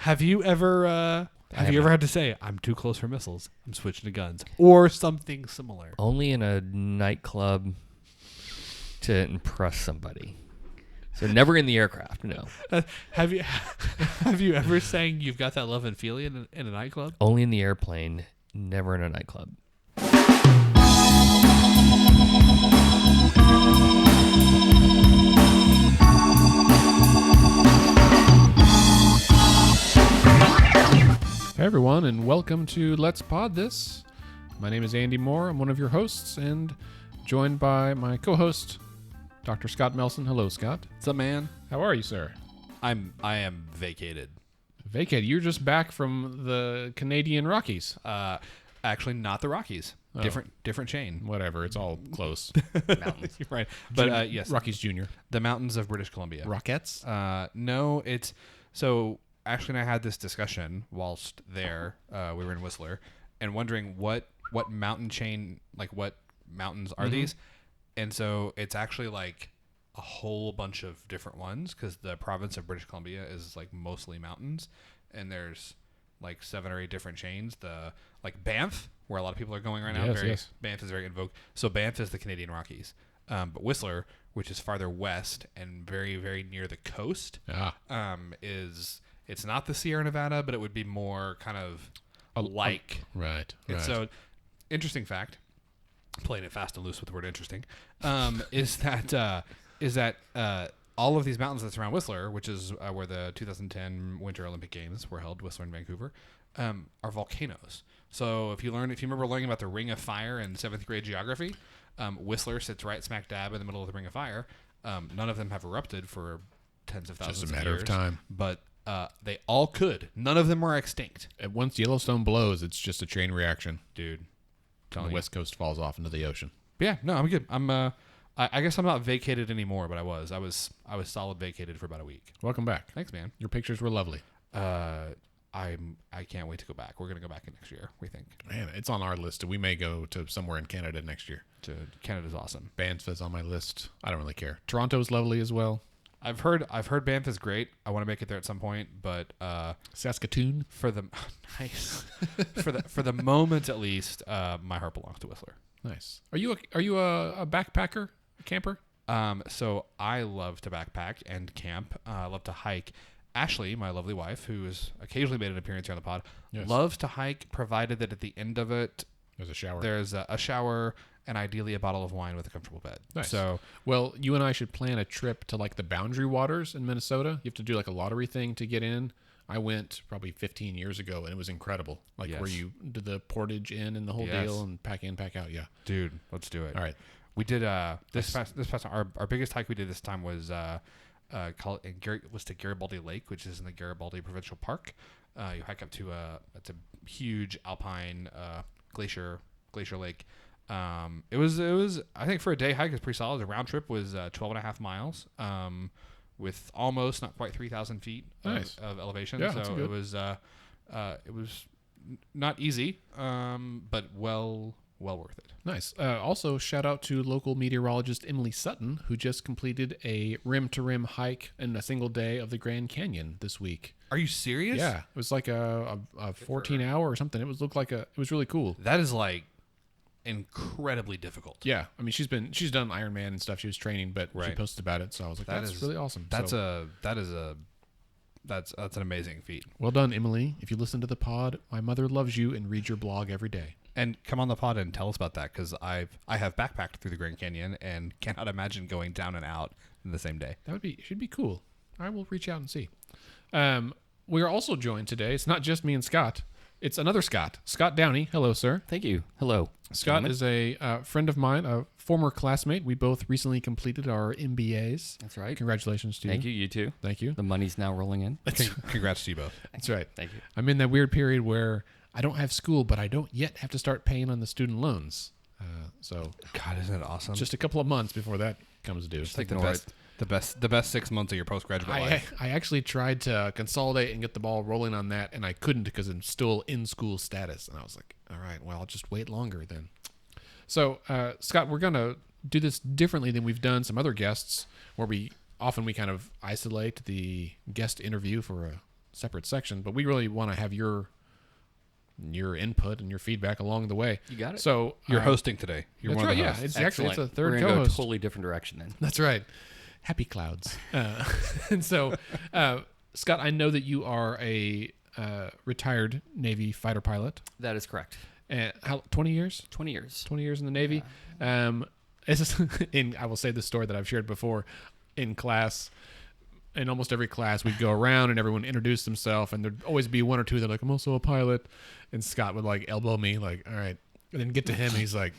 Have you ever had to say, I'm too close for missiles, I'm switching to guns, or something similar? Only in a nightclub to impress somebody. So never in the aircraft, no. Have you ever sang "You've Got That Love and Feeling" in a nightclub? Only in the airplane, never in a nightclub. Hey everyone, and welcome to Let's Pod This. My name is Andy Moore. I'm one of your hosts, and joined by my co-host, Dr. Scott Melson. Hello, Scott. What's up, man? How are you, sir? I am vacated. Vacated. You're just back from the Canadian Rockies. Actually, not the Rockies. Oh. Different chain. Whatever. It's all close. Mountains, right? But yes, Rockies Junior. The mountains of British Columbia. Rockettes. No, it's so. Ashley and I had this discussion whilst there. We were in Whistler, and wondering what mountain chain, like what mountains are these, and so it's actually like a whole bunch of different ones because the province of British Columbia is like mostly mountains, and there's like 7 or 8 different chains. The like Banff, where a lot of people are going right now. Yes. Banff is very in vogue. So Banff is the Canadian Rockies, but Whistler, which is farther west and very very near the coast, is. It's not the Sierra Nevada, but it would be more kind of like. Right. So, interesting fact, playing it fast and loose with the word interesting, is that all of these mountains that surround Whistler, which is where the 2010 Winter Olympic Games were held, Whistler and Vancouver, are volcanoes. So if you remember learning about the Ring of Fire in 7th grade geography, Whistler sits right smack dab in the middle of the Ring of Fire. None of them have erupted for tens of thousands of years. Just a matter of time. But they all could. None of them are extinct. And once Yellowstone blows, it's just a chain reaction. Dude. And the West Coast falls off into the ocean. Yeah, no, I'm good. I guess I'm not vacated anymore, but I was solid vacated for about a week. Welcome back. Thanks, man. Your pictures were lovely. I can't wait to go back. We're gonna go back next year, we think. Man, it's on our list. We may go to somewhere in Canada next year. Canada's awesome. Banff is on my list. I don't really care. Toronto's lovely as well. I've heard Banff is great. I want to make it there at some point, but Saskatoon for the nice for the moment at least, my heart belongs to Whistler. Nice. Are you a backpacker, a camper? So I love to backpack and camp. I love to hike. Ashley, my lovely wife, who has occasionally made an appearance here on the pod, loves to hike, provided that at the end of it there's a shower. There's a shower and ideally a bottle of wine with a comfortable bed. Nice. So, well, you and I should plan a trip to like the Boundary Waters in Minnesota. You have to do like a lottery thing to get in. I went probably 15 years ago, and it was incredible. Like where you did the portage in and the whole deal, and pack in, pack out. Yeah, dude, let's do it. All right, we did this past our biggest hike we did this time was was to Garibaldi Lake, which is in the Garibaldi Provincial Park. You hike up to it's a huge alpine glacier lake. It was I think for a day hike it's pretty solid. The round trip was 12.5 miles with almost not quite 3,000 feet of elevation. Yeah, so it was not easy, but well worth it. Nice. Also, shout out to local meteorologist Emily Sutton, who just completed a rim-to-rim hike in a single day of the Grand Canyon this week. Are you serious? Yeah, it was like a 14-hour or something. It was really cool. That is like incredibly difficult. Yeah, I mean she's done Ironman and stuff. She was training, but she posted about it, so I was like, that's really awesome. That's an amazing feat. Well done, Emily. If you listen to the pod, my mother loves you and reads your blog every day. And come on the pod and tell us about that, because I have backpacked through the Grand Canyon and cannot imagine going down and out in the same day. Should be cool. I will reach out and see. We are also joined today. It's not just me and Scott. It's another Scott. Scott Downey. Hello, sir. Thank you. Hello. Scott is a friend of mine, a former classmate. We both recently completed our MBAs. That's right. Congratulations to you. Thank you. You too. Thank you. The money's now rolling in. Congrats to you both. That's right. Thank you. I'm in that weird period where I don't have school, but I don't yet have to start paying on the student loans. So, God, isn't it awesome? Just a couple of months before that comes due. It's like the best 6 months of your postgraduate life. I actually tried to consolidate and get the ball rolling on that, and I couldn't because I'm still in school status. And I was like, all right, well, I'll just wait longer then. So, Scott, we're going to do this differently than we've done some other guests, where we kind of isolate the guest interview for separate section, but we really want to have your input and your feedback along the way. You got it. So You're hosting today. You're that's one of right. the Yeah, hosts. it's actually it's a third We're gonna go a co-host. totally different direction then. That's right. Happy clouds. And so, Scott, I know that you are a retired Navy fighter pilot. That is correct. How 20 years? 20 years. 20 years in the Navy. I will say this story that I've shared before in class. In almost every class, we'd go around and everyone introduced themselves, and there'd always be one or two that are like, I'm also a pilot. And Scott would like elbow me, like, all right. And then get to him, and he's like,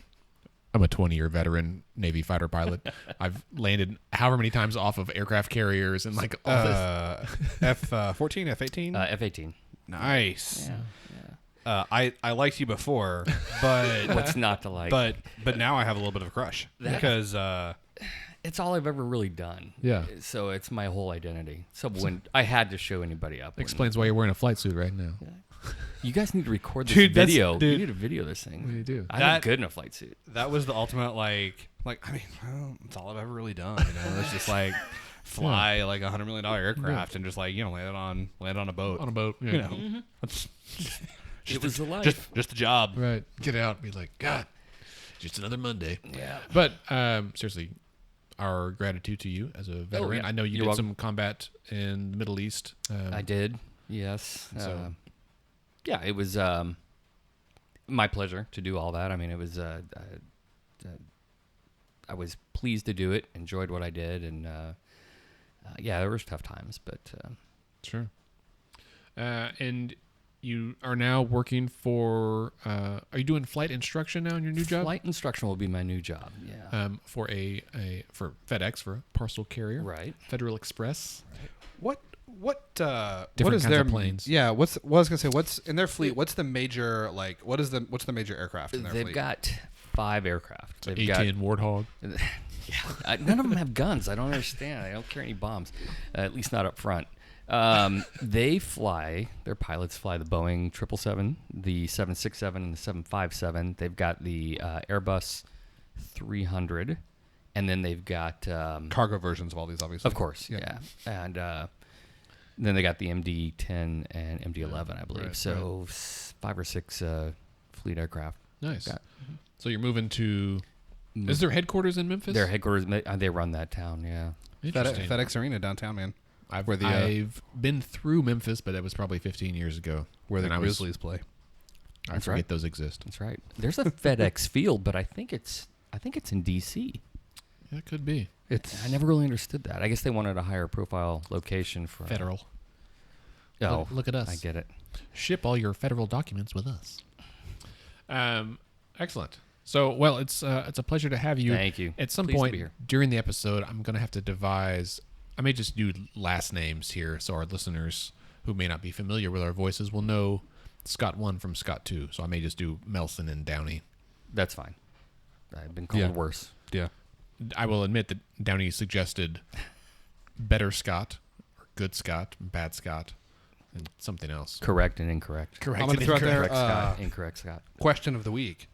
I'm a 20-year veteran Navy fighter pilot. I've landed however many times off of aircraft carriers and like all this. F-14, F-18? F-18. Nice. Yeah. I liked you before, but What's not to like? but now I have a little bit of a crush because It's all I've ever really done. Yeah. So it's my whole identity. So when I had to show anybody up. Explains why you're wearing a flight suit right now. You guys need to record this Dude, that's- video. dude. You need to video this thing. What do you do? I'm That- good in a flight suit. that was the ultimate like I mean, well, it's all I've ever really done. You know, it's just like fly like $100 million aircraft and just like land on a boat. On a boat. Yeah. You know, that's It was the life. just a job. Right. Get out and be like, God, just another Monday. Yeah. But seriously, our gratitude to you as a veteran. yeah. I know you You're did welcome. some combat in the Middle East. I did. Yes. So- Yeah, it was my pleasure to do all that. I mean, it was. I was pleased to do it. Enjoyed what I did, and yeah, there was tough times, but Sure. And you are now working for. Are you doing flight instruction now in your new job? flight instruction will be my new job. Yeah. For for FedEx, for a parcel carrier. Right. Federal Express. What Different is kinds their of planes. Yeah, what I was gonna say? What's in their fleet? What's the major what's the major aircraft in their They've fleet? got 5 aircraft. They've got A-10 Warthog. yeah, none of them have guns. I don't understand. I don't carry any bombs, at least not up front. They fly. Their pilots fly the Boeing 777, the 767, and the 757. They've got the Airbus 300, and then they've got Cargo versions of all these, obviously. of course, yeah, and then they got the MD-10 and MD-11, I believe. Right, So 5 or 6 fleet aircraft. Nice. Got- So you're moving to. Is their headquarters in Memphis? Their headquarters, they run that town, yeah. Interesting. FedEx Arena downtown, man. I've where the, I've been through Memphis, but that was probably 15 years ago. Where the And I was- Grizzlies play. I That's forget right. those exist. That's right. There's a FedEx Field, but I think it's in D.C. Yeah, it could be It's I never really understood that. I guess they wanted a higher profile location for federal. Oh, Look at us. I get it. Ship all your federal documents with us. Excellent. So, well, it's a pleasure to have you. Thank you. At some Pleased to point be here. during the episode, I'm going to have to devise. I may just do last names here, so our listeners who may not be familiar with our voices will know Scott 1 from Scott 2. So I may just do Melson and Downey. That's fine. I've been called Yeah. worse. yeah. I will admit that Downey suggested better Scott, or good Scott, bad Scott, and something else. Correct and incorrect. Correct. I'm gonna throw out there Correct Scott. Incorrect Scott. question of the week: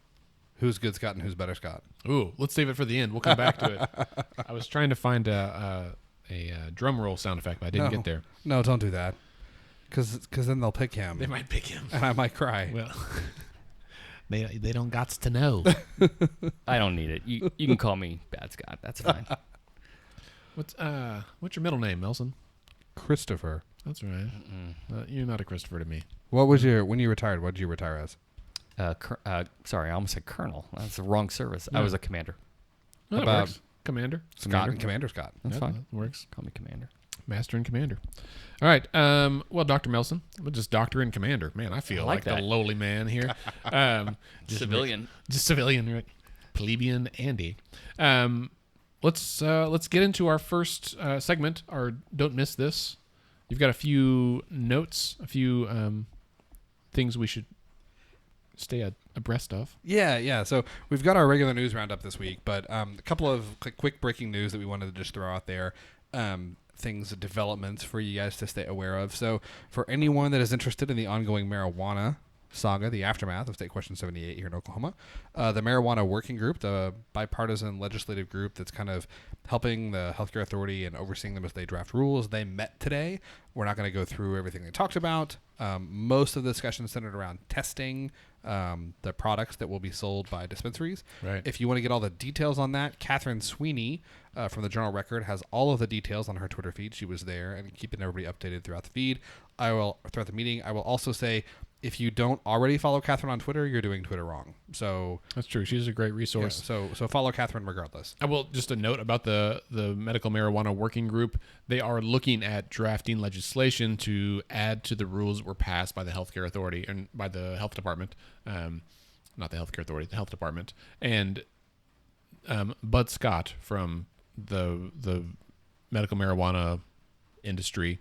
who's good Scott and who's better Scott? Ooh, let's save it for the end. We'll come back to it. I was trying to find a drum roll sound effect, but I didn't No. get there. No, don't do that, because then they'll pick him, They might pick him. and I might cry. Well, they don't gots to know. I don't need it. You can call me Bad Scott. That's fine. What's your middle name, Melson? Christopher, That's right. You're not a Christopher to me. what was when you retired? What did you retire as? Sorry, I almost said Colonel. That's the wrong service. I No. was a commander. No, that About- works. Commander. Scott and Commander Scott. That's Yeah, fine. that works. Call me Commander. Master and Commander. All right. Well, Dr. Melson, we're just Doctor and Commander. Man, I feel I like like the that. lowly man here. Just Civilian. Just civilian, right? Plebeian Andy. Let's get into our first segment. Our don't miss this. You've got a few notes, a few things we should stay abreast of. Yeah. So we've got our regular news roundup this week, but a couple of quick breaking news that we wanted to just throw out there. Developments for you guys to stay aware of. So for anyone that is interested in the ongoing marijuana saga, the aftermath of State Question 78 here in Oklahoma. The Marijuana Working Group, the bipartisan legislative group that's kind of helping the healthcare authority and overseeing them as they draft rules, they met today. We're not going to go through everything they talked about. Most of the discussion centered around testing the products that will be sold by dispensaries. Right. If you want to get all the details on that, Catherine Sweeney from the Journal Record has all of the details on her Twitter feed. She was there and keeping everybody updated throughout the feed. Throughout the meeting. I will also say, if you don't already follow Catherine on Twitter, you're doing Twitter wrong. So that's true. She's a great resource. Yeah, so follow Catherine regardless. I will just a note about the Medical Marijuana Working Group. They are looking at drafting legislation to add to the rules that were passed by the Healthcare Authority and by the Health Department. Not the Healthcare Authority, the Health Department. And Bud Scott from the medical marijuana industry,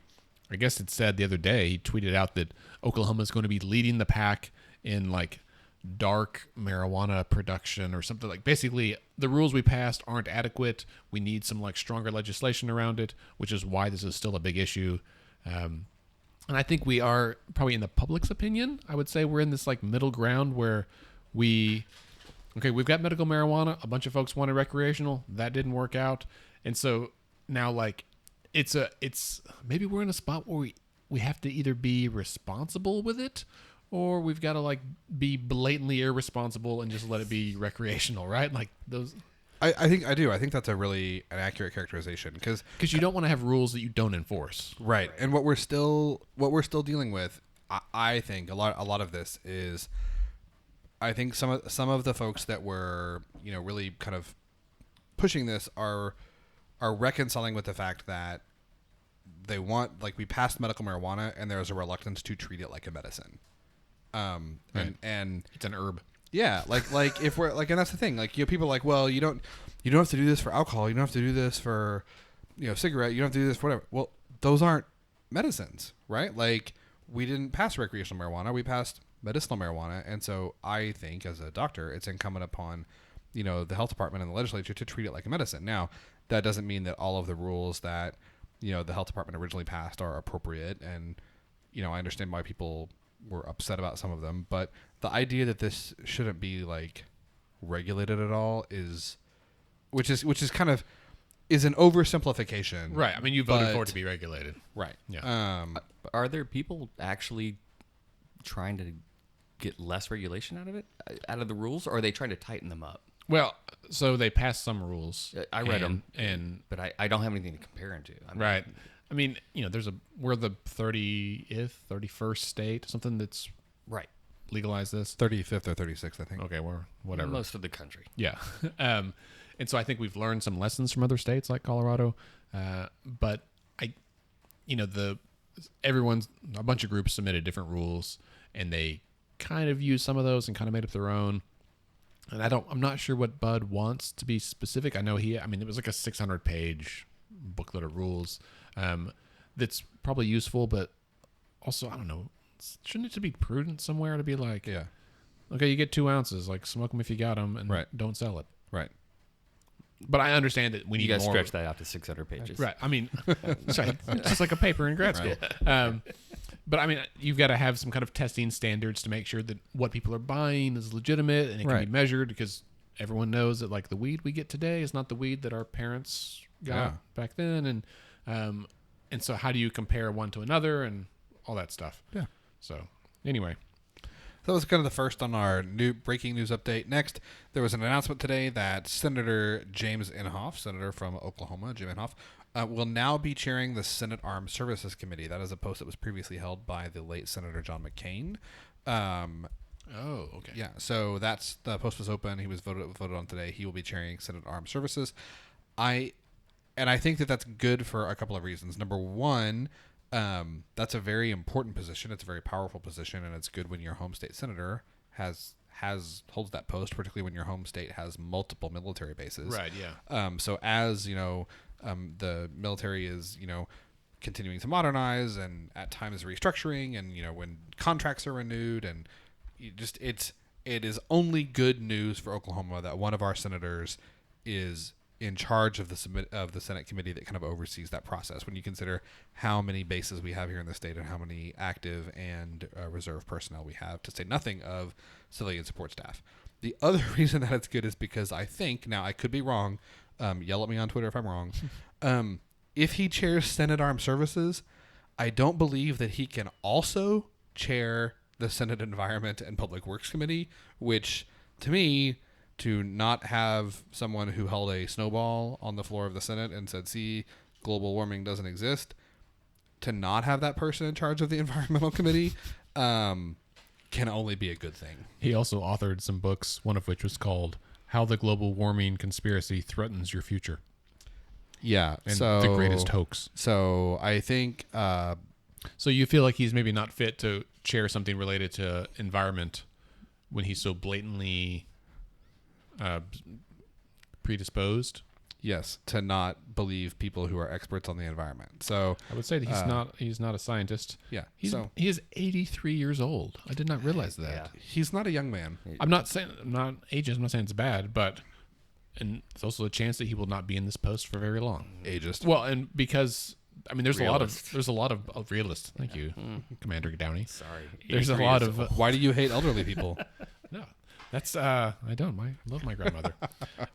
I guess it said the other day, he tweeted out that Oklahoma is going to be leading the pack in like dark marijuana production or something. Like basically the rules we passed aren't adequate. We need some like stronger legislation around it, which is why this is still a big issue. And I think we are probably, in the public's opinion, I would say we're in this like middle ground where we've got medical marijuana. A bunch of folks wanted recreational. That didn't work out. And so now like, it's maybe we're in a spot where we have to either be responsible with it, or we've got to like be blatantly irresponsible and just let it be recreational, right? Like those. I think that's an accurate characterization because you don't want to have rules that you don't enforce, right? And what we're still dealing with, I think a lot of this is, I think some of the folks that were really kind of pushing this are reconciling with the fact that they want, like, we passed medical marijuana and there's a reluctance to treat it like a medicine. Right. And it's an herb. Yeah. Like if we're like, and that's the thing, like, people are like, well, you don't have to do this for alcohol. You don't have to do this for, cigarette. You don't have to do this for whatever. Well, those aren't medicines, right? Like, we didn't pass recreational marijuana. We passed medicinal marijuana. And so I think as a doctor, it's incumbent upon, the health department and the legislature to treat it like a medicine. Now, that doesn't mean that all of the rules that, the health department originally passed are appropriate. And, I understand why people were upset about some of them. But the idea that this shouldn't be, like, regulated at all is an oversimplification. Right. I mean, you voted for it to be regulated. Right. Yeah. Are there people actually trying to get less regulation out of the rules, or are they trying to tighten them up? Well, so they passed some rules. I read them, but I don't have anything to compare them to. Right. I mean, we're the 31st state, something that's right legalized this. 35th or 36th, I think. Okay, we're whatever. Most of the country. Yeah. And so I think we've learned some lessons from other states like Colorado. But a bunch of groups submitted different rules, and they kind of used some of those and kind of made up their own. And I'm not sure what Bud wants to be specific. I know it was like a 600-page booklet of rules. That's probably useful, but also, I don't know, shouldn't it be prudent somewhere to be like, yeah, okay, you get 2 ounces, like smoke them if you got them, and right. don't sell it. Right. But I understand that we need more. You guys stretch that out to 600 pages. Right. I mean, sorry, just like a paper in grad school. Right. But I mean, you've got to have some kind of testing standards to make sure that what people are buying is legitimate and it can be measured, because everyone knows that like the weed we get today is not the weed that our parents got back then. And so how do you compare one to another and all that stuff? Yeah. So anyway. That was kind of the first on our new breaking news update. Next, there was an announcement today that Senator James Inhofe, senator from Oklahoma, Jim Inhofe, will now be chairing the Senate Armed Services Committee. That is a post that was previously held by the late Senator John McCain. Okay. Yeah, so the post was open. He was voted on today. He will be chairing Senate Armed Services. I think that's good for a couple of reasons. Number one, that's a very important position. It's a very powerful position, and it's good when your home state senator holds that post, particularly when your home state has multiple military bases. Right. Yeah. So as the military is continuing to modernize and at times restructuring, and when contracts are renewed, and it is only good news for Oklahoma that one of our senators is in charge of the Senate committee that kind of oversees that process. When you consider how many bases we have here in the state and how many active and reserve personnel we have, to say nothing of civilian support staff. The other reason that it's good is because I think, now I could be wrong, yell at me on Twitter if I'm wrong, if he chairs Senate Armed Services, I don't believe that he can also chair the Senate Environment and Public Works Committee, which to me, to not have someone who held a snowball on the floor of the Senate and said, see, global warming doesn't exist, to not have that person in charge of the Environmental Committee can only be a good thing. He also authored some books, one of which was called How the Global Warming Conspiracy Threatens Your Future. Yeah. And so the greatest hoax. So I think... so you feel like he's maybe not fit to chair something related to environment when he's so blatantly... predisposed, yes, to not believe people who are experts on the environment. So I would say that he's not a scientist. Yeah, he is 83 years old. I did not realize that. Yeah. He's not a young man. I'm not saying it's bad, but and it's also a chance that he will not be in this post for very long. Ageist. Well, and because I mean, there's Realist. a lot of realists. Thank you, Commander Downey. Sorry. There's a lot of Why do you hate elderly people? no. That's I don't. I love my grandmother.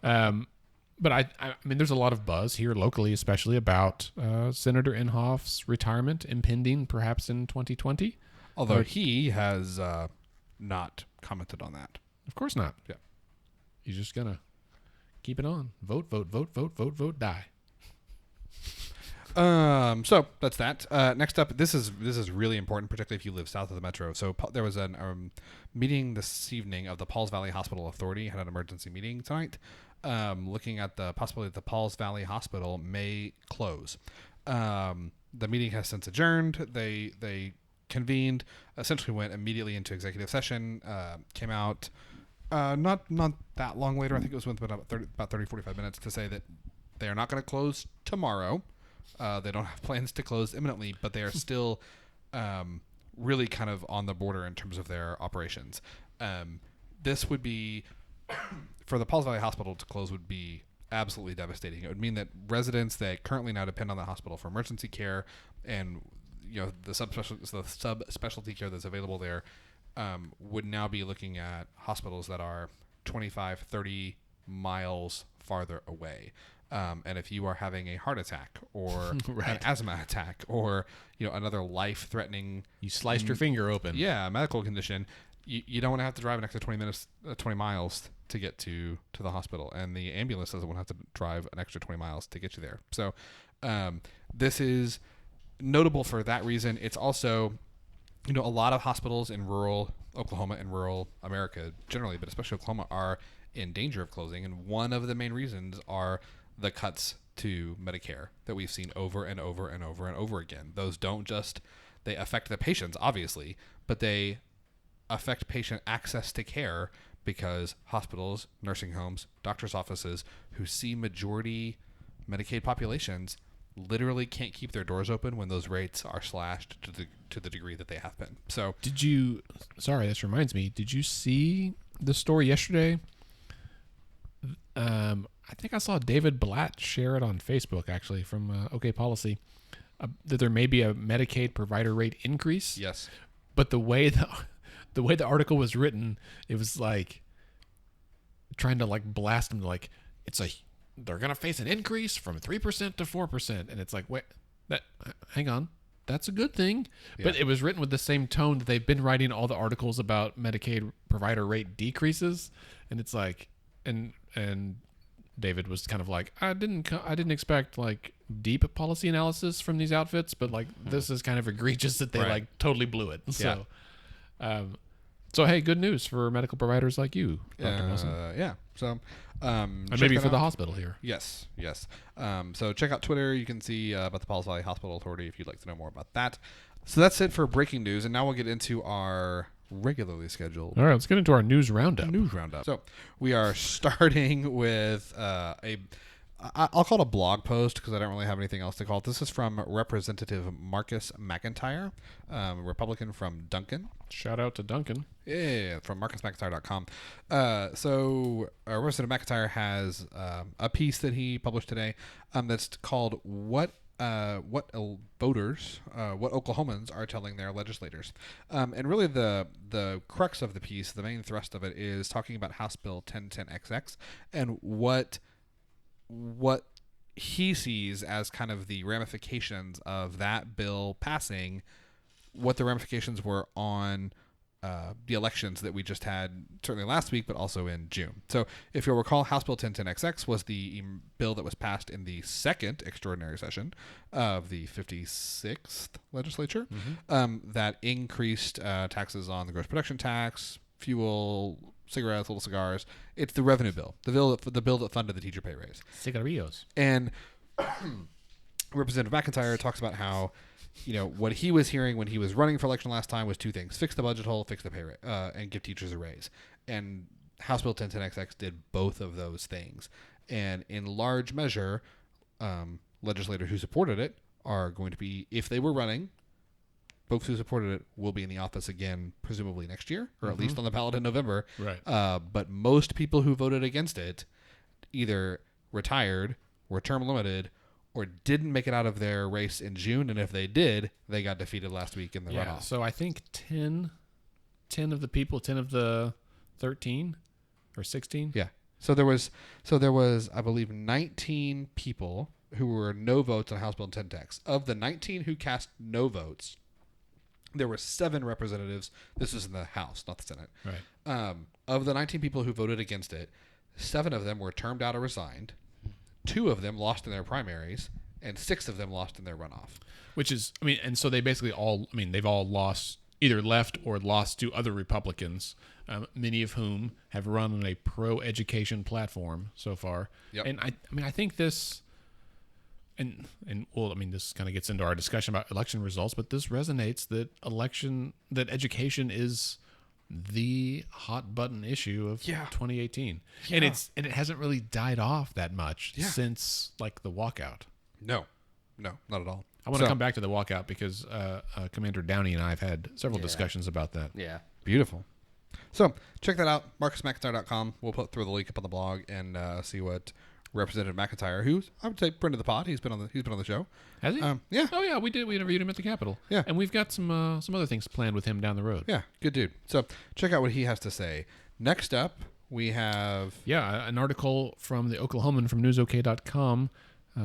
But I mean, there's a lot of buzz here locally, especially about Senator Inhofe's retirement impending, perhaps in 2020. Although he has not commented on that. Of course not. Yeah, he's just gonna keep it on. Vote, vote, vote, vote, vote, vote, die. So that's that. Next up, this is really important, particularly if you live south of the metro. So there was an meeting this evening of the Pauls Valley Hospital Authority, had an emergency meeting tonight, looking at the possibility that the Pauls Valley Hospital may close. The meeting has since adjourned. They convened, essentially went immediately into executive session, came out not that long later. I think it was within about 30, 45 minutes to say that they are not going to close tomorrow. They don't have plans to close imminently, but they are still really kind of on the border in terms of their operations. This would be, for the Pauls Valley Hospital to close would be absolutely devastating. It would mean that residents that currently now depend on the hospital for emergency care and the subspecialty care that's available there would now be looking at hospitals that are 25, 30 miles farther away. And if you are having a heart attack or an asthma attack or another life-threatening, you sliced your finger open, medical condition, you don't want to have to drive an extra 20 miles to get to the hospital, and the ambulance doesn't want to have to drive an extra 20 miles to get you there. So this is notable for that reason. It's also a lot of hospitals in rural Oklahoma and rural America generally, but especially Oklahoma, are in danger of closing, and one of the main reasons are the cuts to Medicare that we've seen over and over and over and over again. Those don't just, they affect the patients, obviously, but they affect patient access to care because hospitals, nursing homes, doctors' offices who see majority Medicaid populations literally can't keep their doors open when those rates are slashed to the degree that they have been. So sorry, this reminds me, did you see the story yesterday? I think I saw David Blatt share it on Facebook, actually, from OK Policy, that there may be a Medicaid provider rate increase. Yes, but the way the article was written, it was like trying to blast them, like they're gonna face an increase from 3% to 4%, and it's like, wait, hang on, that's a good thing. Yeah. But it was written with the same tone that they've been writing all the articles about Medicaid provider rate decreases, and it's like, and David was kind of like, I didn't expect deep policy analysis from these outfits, but this is kind of egregious that they totally blew it. So, so hey, good news for medical providers like you, Dr. Nelson. Yeah. So, and maybe for the hospital here. Yes. So check out Twitter. You can see about the Pauls Valley Hospital Authority if you'd like to know more about that. So that's it for breaking news, and now we'll get into our regularly scheduled. All right, let's get into our news roundup. So we are starting with I'll call it a blog post because I don't really have anything else to call it. This is from Representative Marcus McIntyre, Republican from Duncan. Shout out to Duncan. Yeah, from marcusmcintyre.com. So Representative McIntyre has a piece that he published today that's called what Oklahomans are telling their legislators. And really the crux of the piece, the main thrust of it, is talking about House Bill 1010XX and what he sees as kind of the ramifications of that bill passing, what the ramifications were on the elections that we just had, certainly last week, but also in June. So if you'll recall, House Bill 1010XX was the bill that was passed in the second extraordinary session of the 56th legislature, that increased taxes on the gross production tax, fuel, cigarettes, little cigars. It's the revenue bill, the bill that funded the teacher pay raise. Cigarillos. And Representative McIntyre talks about how, what he was hearing when he was running for election last time was two things: fix the budget hole, fix the pay rate, and give teachers a raise. And House Bill 1010XX did both of those things. And in large measure, legislators who supported it are going to be, if they were running, folks who supported it will be in the office again, presumably next year, or at least on the ballot in November. Right. But most people who voted against it either retired, were term limited, or didn't make it out of their race in June, and if they did, they got defeated last week in the runoff. So I think 10 of the people, 10 of the 13 or 16. Yeah. So there was, I believe, 19 people who were no votes on House Bill 1010. Of the 19 who cast no votes, there were 7 representatives. This was in the House, not the Senate. Right. Of the 19 people who voted against it, 7 of them were termed out or resigned. 2 of them lost in their primaries, and 6 of them lost in their runoff. Which is, and so they basically all, they've all lost, either left or lost to other Republicans, many of whom have run on a pro-education platform so far. Yep. And I think this, this kind of gets into our discussion about election results, but this resonates that education is the hot button issue of 2018. Yeah. And it hasn't really died off that much since like the walkout. No, not at all. I want to come back to the walkout because Commander Downey and I have had several discussions about that. Yeah. Beautiful. So check that out, marcusmcintyre.com. We'll throw the link up on the blog and see what Representative McIntyre, who I would say friend of the pod, he's been on the show. Has he? Yeah. Oh yeah, we did. We interviewed him at the Capitol. Yeah. And we've got some other things planned with him down the road. Yeah, good dude. So check out what he has to say. Next up, we have an article from the Oklahoman from newsok.com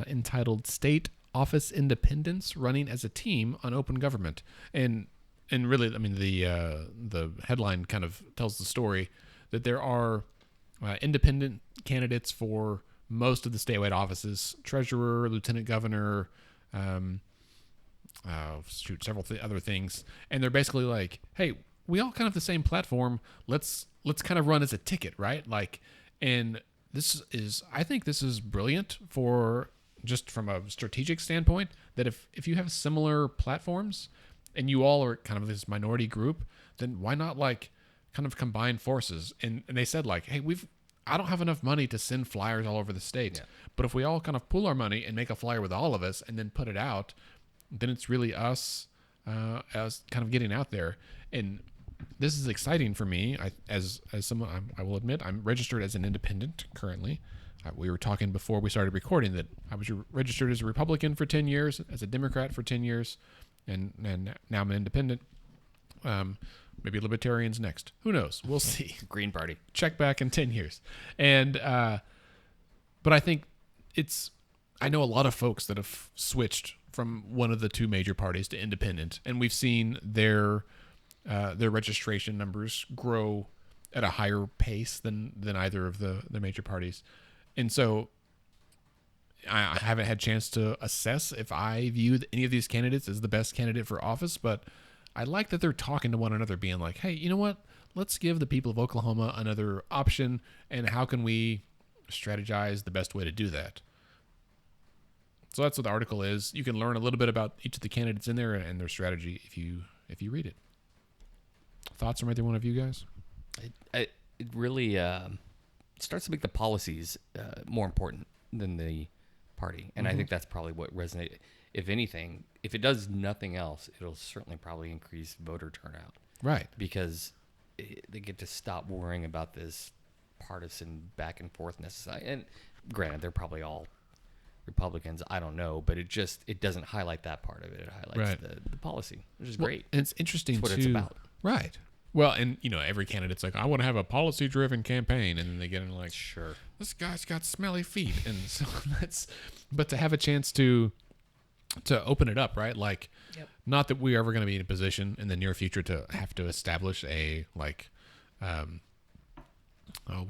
entitled "State Office Independence Running as a Team on Open Government," and really, the headline kind of tells the story that there are independent candidates for most of the statewide offices: treasurer, lieutenant governor, several other things. And they're basically like, hey, we all kind of have the same platform. Let's kind of run as a ticket, right? Like, and I think this is brilliant for just from a strategic standpoint, that if you have similar platforms and you all are kind of this minority group, then why not like kind of combine forces? And they said like, hey, I don't have enough money to send flyers all over the state. Yeah. But if we all kind of pool our money and make a flyer with all of us and then put it out, then it's really us as kind of getting out there. And this is exciting for me. As someone, I will admit, I'm registered as an independent currently. We were talking before we started recording that I was registered as a Republican for 10 years, as a Democrat for 10 years, and now I'm an independent. Maybe libertarians next. Who knows? We'll see. Green Party. Check back in 10 years. And, but I think I know a lot of folks that have switched from one of the two major parties to independent, and we've seen their registration numbers grow at a higher pace than either of the major parties. And so I haven't had a chance to assess if I view any of these candidates as the best candidate for office, but I like that they're talking to one another, being like, hey, you know what? Let's give the people of Oklahoma another option, and how can we strategize the best way to do that? So that's what the article is. You can learn a little bit about each of the candidates in there and their strategy if you read it. Thoughts from either one of you guys? It really starts to make the policies more important. than the party, and I think that's probably what resonated. If anything, if it does nothing else, it'll certainly probably increase voter turnout. Right. Because they get to stop worrying about this partisan back and forthness. And granted, they're probably all Republicans. I don't know, but it doesn't highlight that part of it. It highlights the policy, which is great. And it's interesting That's what too. it's about. Right. Well, and every candidate's like, I want to have a policy-driven campaign, and then they get in like, Sure. this guy's got smelly feet, and so but to have a chance to open it up, right? Like, not that we're ever going to be in a position in the near future to have to establish a what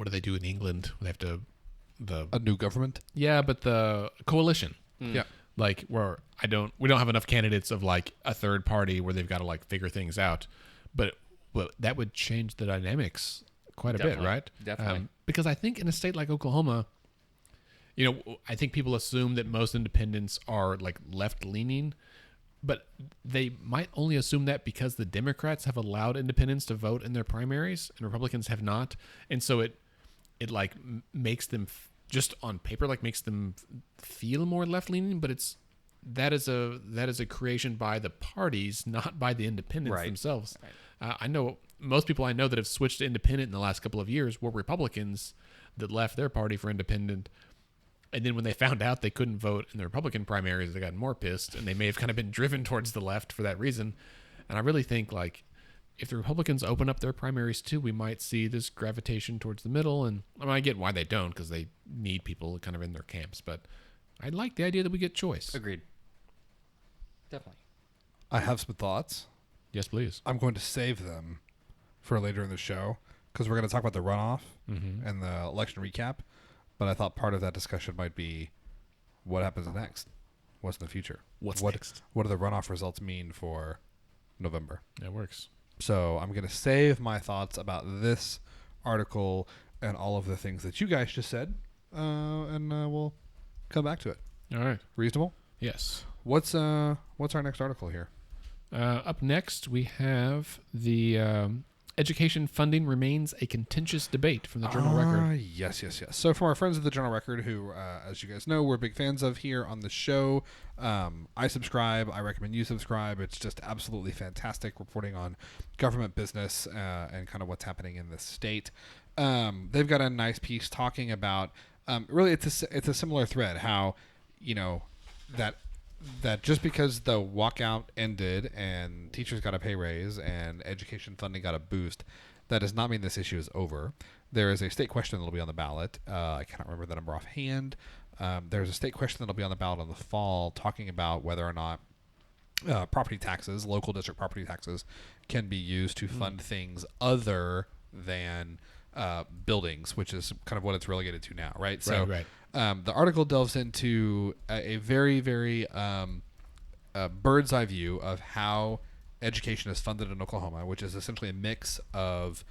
do they do in England? They have to a new government. Yeah, but the coalition. Yeah. Like where we don't have enough candidates of like a third party where they've got to like figure things out, but that would change the dynamics quite a bit, right? Definitely. Because I think in a state like Oklahoma, I think people assume that most independents are like left leaning, but they might only assume that because the Democrats have allowed independents to vote in their primaries and Republicans have not, and so it like makes them just on paper like makes them feel more left leaning, but that is a creation by the parties, not by the independents themselves. Right. I know most people I know that have switched to independent in the last couple of years were Republicans that left their party for independent. And then when they found out they couldn't vote in the Republican primaries, they got more pissed, and they may have kind of been driven towards the left for that reason. And I really think like if the Republicans open up their primaries too, we might see this gravitation towards the middle. And I get why they don't, because they need people kind of in their camps. But I like the idea that we get choice. Agreed. Definitely. I have some thoughts. Yes, please. I'm going to save them for later in the show because we're going to talk about the runoff and the election recap. But I thought part of that discussion might be what happens next. What's in the future? What's next? What do the runoff results mean for November? That works. So I'm going to save my thoughts about this article and all of the things that you guys just said, and we'll come back to it. All right. Reasonable? Yes. What's our next article here? Up next, we have the education funding remains a contentious debate from the Journal Record. Yes. So from our friends at the Journal Record, who, as you guys know, we're big fans of here on the show. I subscribe. I recommend you subscribe. It's just absolutely fantastic reporting on government business and kind of what's happening in the state. They've got a nice piece talking about really it's a similar thread how that just because the walkout ended and teachers got a pay raise and education funding got a boost, that does not mean this issue is over. There is a state question that will be on the ballot. I cannot remember the number offhand. There's a state question that will be on the ballot in the fall talking about whether or not property taxes, local district property taxes, can be used to fund things other than buildings, which is kind of what it's relegated to now, right? Right. The article delves into a very, very bird's eye view of how education is funded in Oklahoma, which is essentially a mix of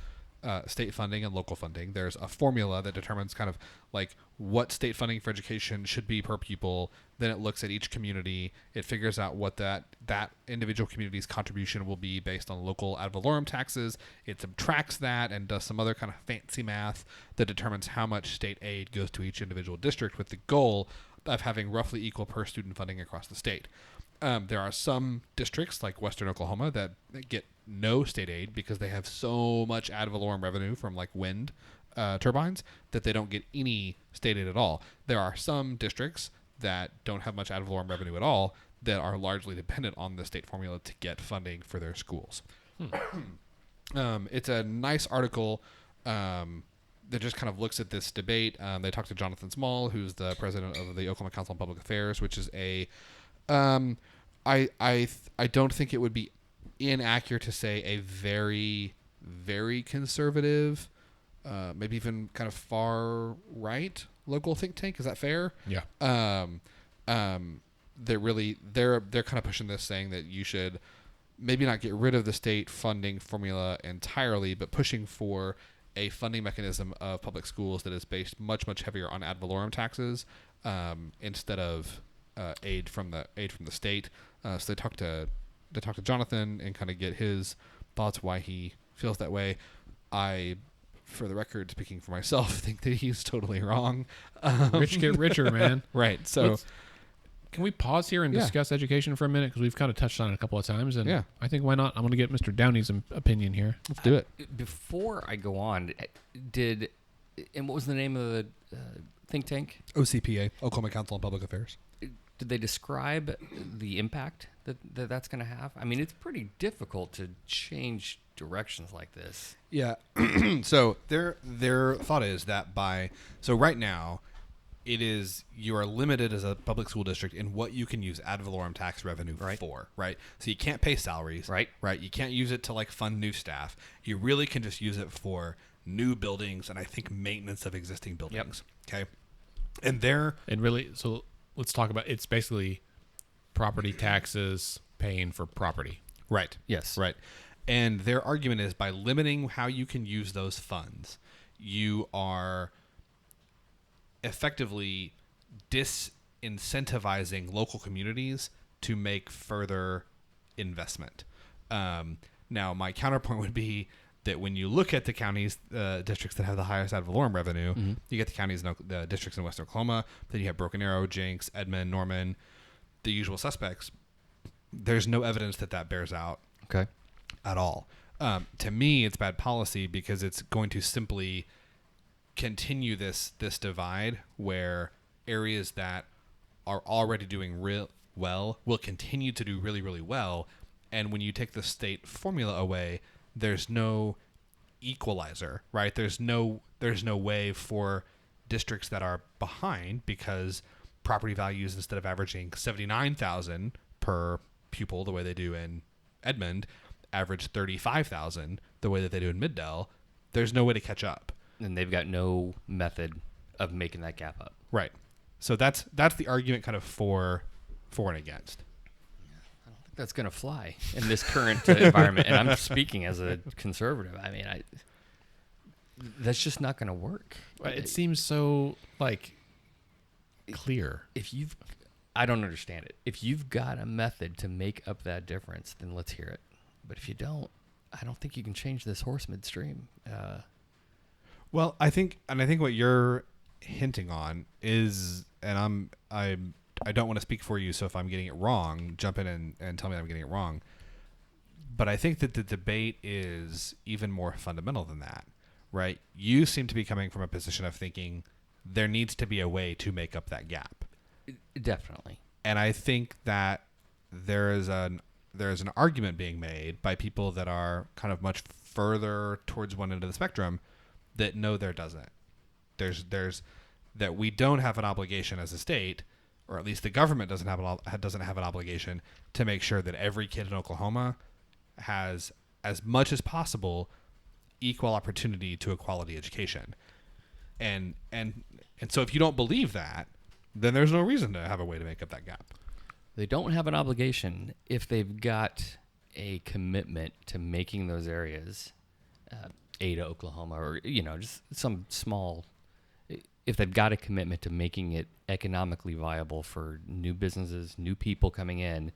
state funding and local funding. There's a formula that determines kind of like what state funding for education should be per pupil. Then it looks at each community. It figures out what that individual community's contribution will be based on local ad valorem taxes. It subtracts that and does some other kind of fancy math that determines how much state aid goes to each individual district with the goal of having roughly equal per student funding across the state. There are some districts like Western Oklahoma that get no state aid because they have so much ad valorem revenue from like wind turbines that they don't get any state aid at all. There are some districts that don't have much ad valorem revenue at all that are largely dependent on the state formula to get funding for their schools. It's a nice article that just kind of looks at this debate. They talked to Jonathan Small, who's the president of the Oklahoma Council on Public Affairs, which is a I don't think it would be inaccurate to say a very, very conservative, maybe even kind of far right local think tank. Is that fair? Yeah. They're kind of pushing this, saying that you should maybe not get rid of the state funding formula entirely, but pushing for a funding mechanism of public schools that is based much, much heavier on ad valorem taxes instead of aid from the state. So they talk to Jonathan and kind of get his thoughts why he feels that way. I for the record, speaking for myself, think that he's totally wrong. Rich get richer, man. Right. So, can we pause here and discuss education for a minute? Because we've kind of touched on it a couple of times. And I think why not? I'm going to get Mr. Downey's opinion here. Let's do it. Before I go on, and what was the name of the think tank? OCPA, Oklahoma Council on Public Affairs. Did they describe the impact that's going to have? I mean, it's pretty difficult to change directions like this. Yeah. So their thought is that right now, you are limited as a public school district in what you can use ad valorem tax revenue for, right? So you can't pay salaries, right? You can't use it to like fund new staff. You really can just use it for new buildings and I think maintenance of existing buildings. Yep. Okay. So let's talk about, it's basically property taxes paying for property. Right. Yes. Right. And their argument is by limiting how you can use those funds, you are effectively disincentivizing local communities to make further investment. Now, my counterpoint would be that when you look at the counties, districts that have the highest ad valorem revenue, you get the counties, the districts in Western Oklahoma, then you have Broken Arrow, Jenks, Edmond, Norman, the usual suspects. There's no evidence that bears out at all. To me, it's bad policy because it's going to simply continue this divide where areas that are already doing real well will continue to do really, really well. And when you take the state formula away, there's no equalizer, right? There's no way for districts that are behind because property values, instead of averaging $79,000 per pupil the way they do in Edmond, average $35,000 the way that they do in Middell. There's no way to catch up, and they've got no method of making that gap up. Right. So that's the argument kind of for and against. That's going to fly in this current environment. And I'm speaking as a conservative. I mean, that's just not going to work. It seems so clear. I don't understand it. If you've got a method to make up that difference, then let's hear it. But if you don't, I don't think you can change this horse midstream. Well, I think what you're hinting on is, and I don't want to speak for you, so if I'm getting it wrong, jump in and tell me I'm getting it wrong. But I think that the debate is even more fundamental than that, right? You seem to be coming from a position of thinking there needs to be a way to make up that gap. Definitely. And I think that there's an argument being made by people that are kind of much further towards one end of the spectrum that no, there doesn't. There's that we don't have an obligation as a state, or at least the government doesn't have an obligation to make sure that every kid in Oklahoma has, as much as possible, equal opportunity to a quality education. And so if you don't believe that, then there's no reason to have a way to make up that gap. They don't have an obligation if they've got a commitment to making those areas Ada, Oklahoma, or just some small. If they've got a commitment to making it economically viable for new businesses, new people coming in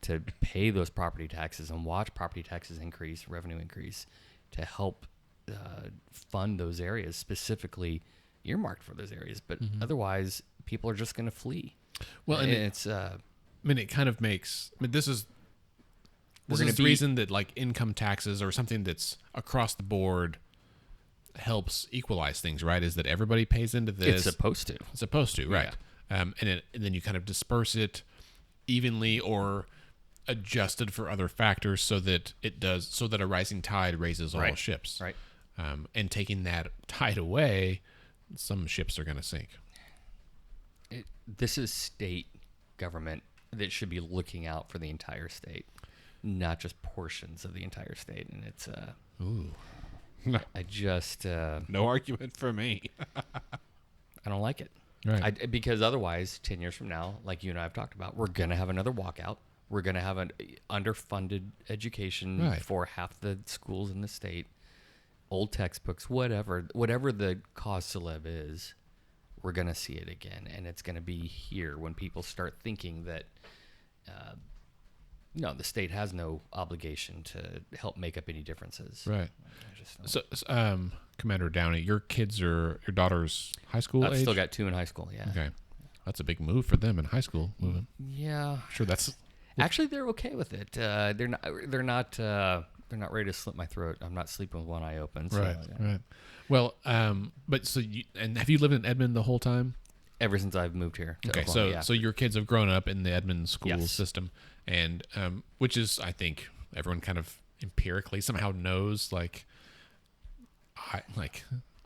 to pay those property taxes and watch property taxes increase, revenue increase, to help fund those areas specifically earmarked for those areas. But otherwise, people are just going to flee. Well, and it's. It kind of makes. This is the reason that income taxes or something that's across the board helps equalize things, right? Is that everybody pays into this? It's supposed to, right? Yeah. And then you kind of disperse it evenly or adjusted for other factors so that a rising tide raises all ships, right? And taking that tide away, some ships are going to sink. This is state government that should be looking out for the entire state, not just portions of the entire state. And it's I just no argument for me. I don't like it, right? Because otherwise, 10 years from now, like you and I have talked about, we're gonna have another walkout. We're gonna have an underfunded education for half the schools in the state, old textbooks, whatever the cause célèbre is. We're going to see it again, and it's going to be here when people start thinking that No, the state has no obligation to help make up any differences. Right. I just So, Commander Downey, your daughter's high school I've age? still got 2 in high school. Yeah. Okay. That's a big move for them in high school. Moving. Yeah. Sure, that's Actually, they're okay with it. They're not ready to slit my throat. I'm not sleeping with one eye open. So, right. Right. Well, but so have you lived in Edmond the whole time? Ever since I've moved here. To Okay, Oklahoma, so your kids have grown up in the Edmond school Yes. system, and which is, I think, everyone kind of empirically somehow knows, like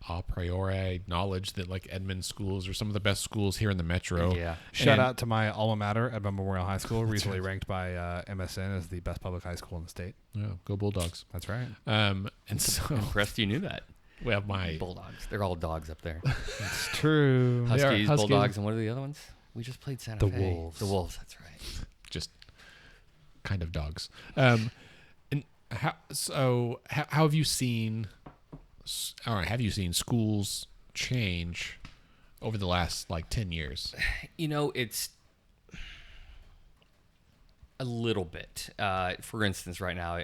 a priori knowledge that like Edmond schools are some of the best schools here in the metro. Yeah. Shout out to my alma mater, Edmond Memorial High School, recently ranked by MSN as the best public high school in the state. Yeah, go Bulldogs. That's right. And so Impressed you knew that. we have my Bulldogs. They're all dogs up there. It's true. Huskies, Huskies. Bulldogs, and what are the other ones? We just played Santa The Fe. Wolves. The Wolves. That's right. just kind of dogs. And how have you seen? All right, have you seen schools change over the last like 10 years? It's a little bit. For instance, right now,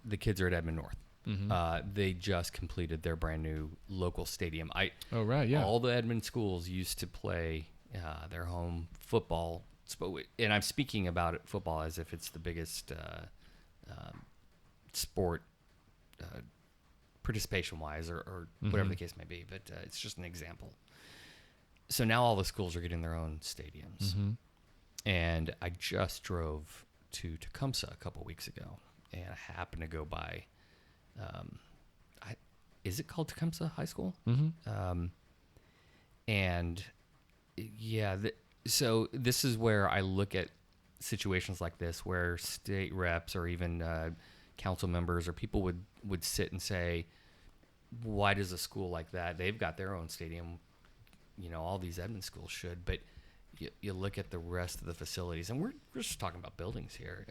the kids are at Edmond North. Mm-hmm. They just completed their brand new local stadium. Oh, right, yeah. All the Edmond schools used to play their home football, and I'm speaking about football as if it's the biggest sport participation-wise, or whatever the case may be. But it's just an example. So now all the schools are getting their own stadiums, and I just drove to Tecumseh a couple weeks ago, and I happened to go by. Is it called Tecumseh High School? Mm-hmm. And yeah, so this is where I look at situations like this, where state reps or even council members or people would sit and say, why does a school like that, they've got their own stadium, all these Edmond schools should, but you look at the rest of the facilities, and we're just talking about buildings here.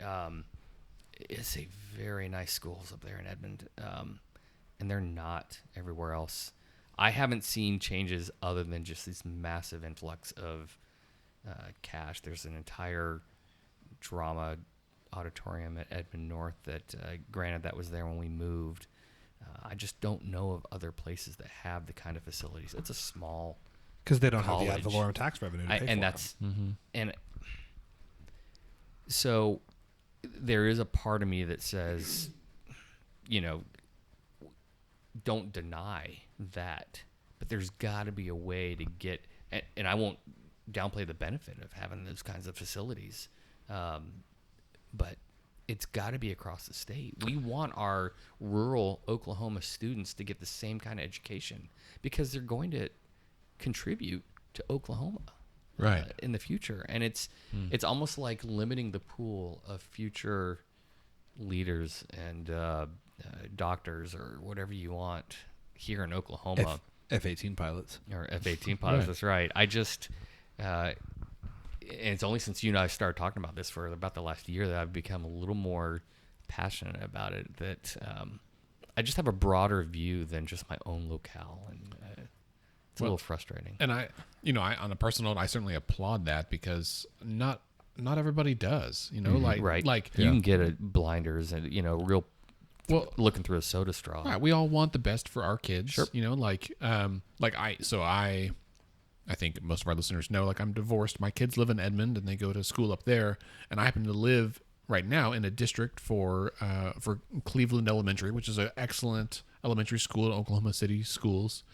It's a very nice schools up there in Edmond, and they're not everywhere else. I haven't seen changes other than just this massive influx of cash. There's an entire drama auditorium at Edmond North that, granted, that was there when we moved. I just don't know of other places that have the kind of facilities. It's a small Because they don't college. have the ad valorem tax revenue to pay and for that's them. and so there is a part of me that says, don't deny that, but there's got to be a way to get, and I won't downplay the benefit of having those kinds of facilities, but it's got to be across the state. We want our rural Oklahoma students to get the same kind of education because they're going to contribute to Oklahoma Right. in the future. And it's almost like limiting the pool of future leaders and doctors or whatever you want here in Oklahoma. F-18 pilots. Or F-18 pilots, Right. that's right. I just, and it's only since you and I started talking about this for about the last year that I've become a little more passionate about it, that I just have a broader view than just my own locale, and it's a little frustrating. And I on a personal note, I certainly applaud that because not everybody does, Right. like you can get blinders and, real looking through a soda straw. Right, we all want the best for our kids. Sure. I think most of our listeners know, like, I'm divorced. My kids live in Edmond and they go to school up there, and I happen to live right now in a district for Cleveland Elementary, which is an excellent elementary school in Oklahoma City schools.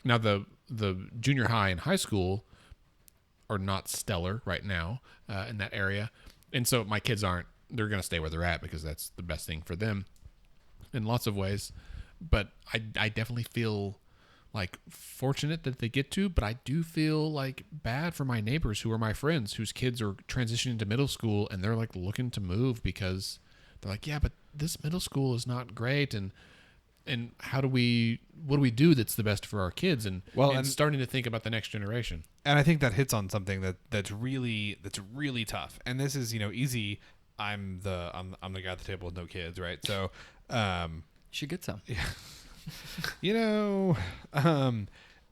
Now the junior high and high school are not stellar right now in that area, and so my kids they're going to stay where they're at because that's the best thing for them in lots of ways. But I definitely feel like fortunate that they get to, but I do feel like bad for my neighbors who are my friends whose kids are transitioning to middle school and they're like looking to move because they're like, yeah, but this middle school is not great, and what do we do that's the best for our kids, and starting to think about the next generation. And I think that hits on something that's really tough. And this is, easy. I'm the guy at the table with no kids, right? So You should get some. Yeah.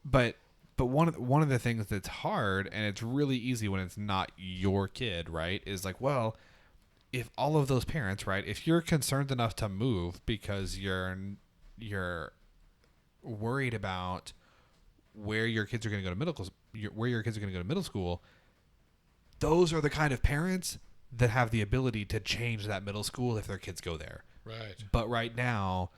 But one of the things that's hard, and it's really easy when it's not your kid, right, is like, well, if all of those parents, right, if you're concerned enough to move because you're worried about where your kids are going to go to middle school, those are the kind of parents that have the ability to change that middle school if their kids go there. Right. But right now,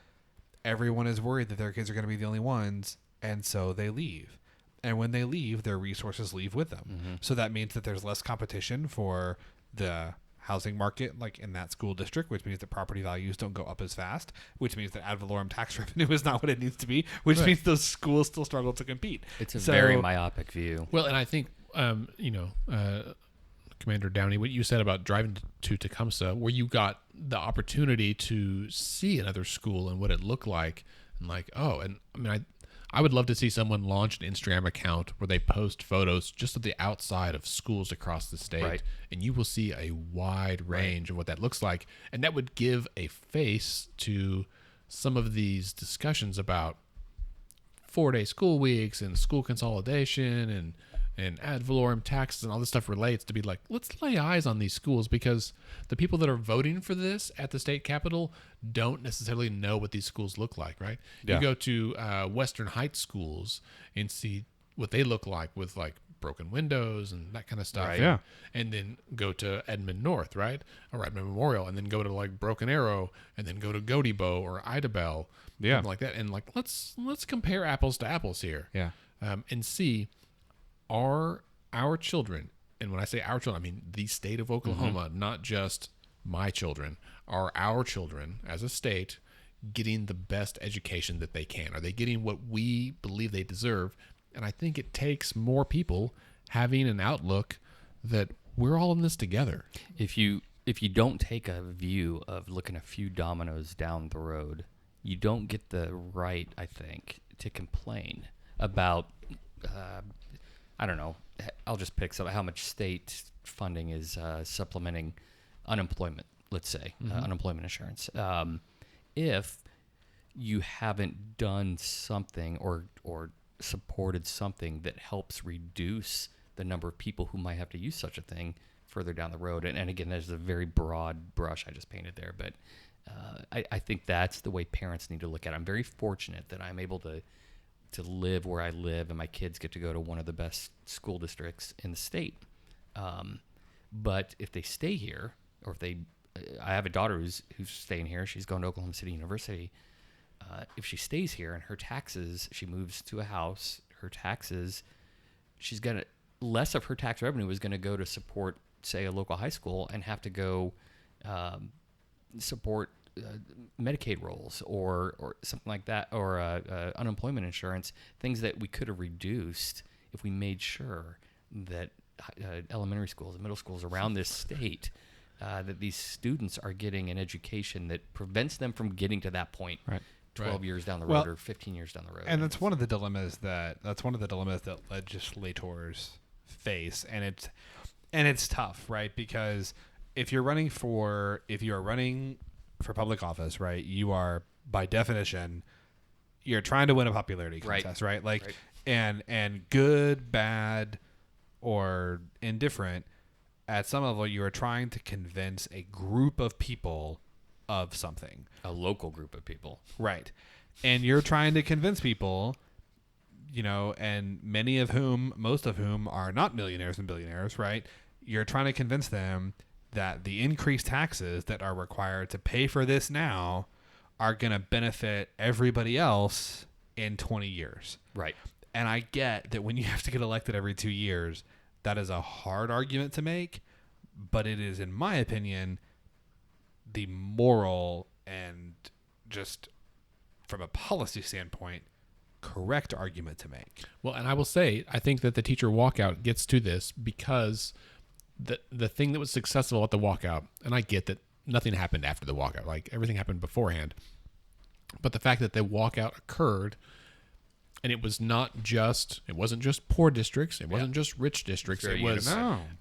everyone is worried that their kids are going to be the only ones, and so they leave. And when they leave, their resources leave with them. Mm-hmm. So that means that there's less competition for the housing market, like in that school district, which means that property values don't go up as fast, which means that ad valorem tax revenue is not what it needs to be, which means those schools still struggle to compete. It's a very myopic view. Well, and I think, Commander Downey, what you said about driving to Tecumseh, where you got the opportunity to see another school and what it looked like, and like, I would love to see someone launch an Instagram account where they post photos just of the outside of schools across the state, right. and you will see a wide range of what that looks like, and that would give a face to some of these discussions about 4-day school weeks and school consolidation and ad valorem taxes and all this stuff relates to be like, let's lay eyes on these schools, because the people that are voting for this at the state capitol don't necessarily know what these schools look like, right? Yeah. You go to Western Heights schools and see what they look like with like broken windows and that kind of stuff. Right. Yeah. And then go to Edmond North, right? Or Edmond Memorial, and then go to like Broken Arrow, and then go to Godibo or Idabel, something like that. And like, let's compare apples to apples here. Yeah. And see, are our children, and when I say our children, I mean the state of Oklahoma, not just my children, are our children as a state getting the best education that they can? Are they getting what we believe they deserve? And I think it takes more people having an outlook that we're all in this together. If you don't take a view of looking a few dominoes down the road, you don't get the right, I think, to complain about I don't know. I'll just pick some how much state funding is supplementing unemployment. Let's say unemployment insurance. If you haven't done something or supported something that helps reduce the number of people who might have to use such a thing further down the road, and again, there's a very broad brush I just painted there, but I think that's the way parents need to look at it. I'm very fortunate that I'm able to live where I live, and my kids get to go to one of the best school districts in the state. But if they stay here, or if I have a daughter who's staying here. She's going to Oklahoma City University. If she stays here and her taxes, she moves to a house, her taxes, less of her tax revenue is going to go to support, say, a local high school, and have to go support Medicaid rolls or something like that, or unemployment insurance, things that we could have reduced if we made sure that elementary schools and middle schools around this state, that these students are getting an education that prevents them from getting to that point 12 years down the road or 15 years down the road. And that's one of the dilemmas that legislators face, and it's tough, right? Because if you're running for public office, right, you are, by definition, you're trying to win a popularity contest, right? Like, right. And good, bad, or indifferent, at some level, you are trying to convince a group of people of something. A local group of people. Right. And you're trying to convince people, and most of whom are not millionaires and billionaires, right? You're trying to convince them that the increased taxes that are required to pay for this now are going to benefit everybody else in 20 years. Right. And I get that when you have to get elected every 2 years, that is a hard argument to make, but it is, in my opinion, the moral and just from a policy standpoint, correct argument to make. Well, and I will say, I think that the teacher walkout gets to this because the thing that was successful at the walkout, and I get that nothing happened after the walkout, like everything happened beforehand, but the fact that the walkout occurred, and it wasn't just poor districts, it wasn't just rich districts, it was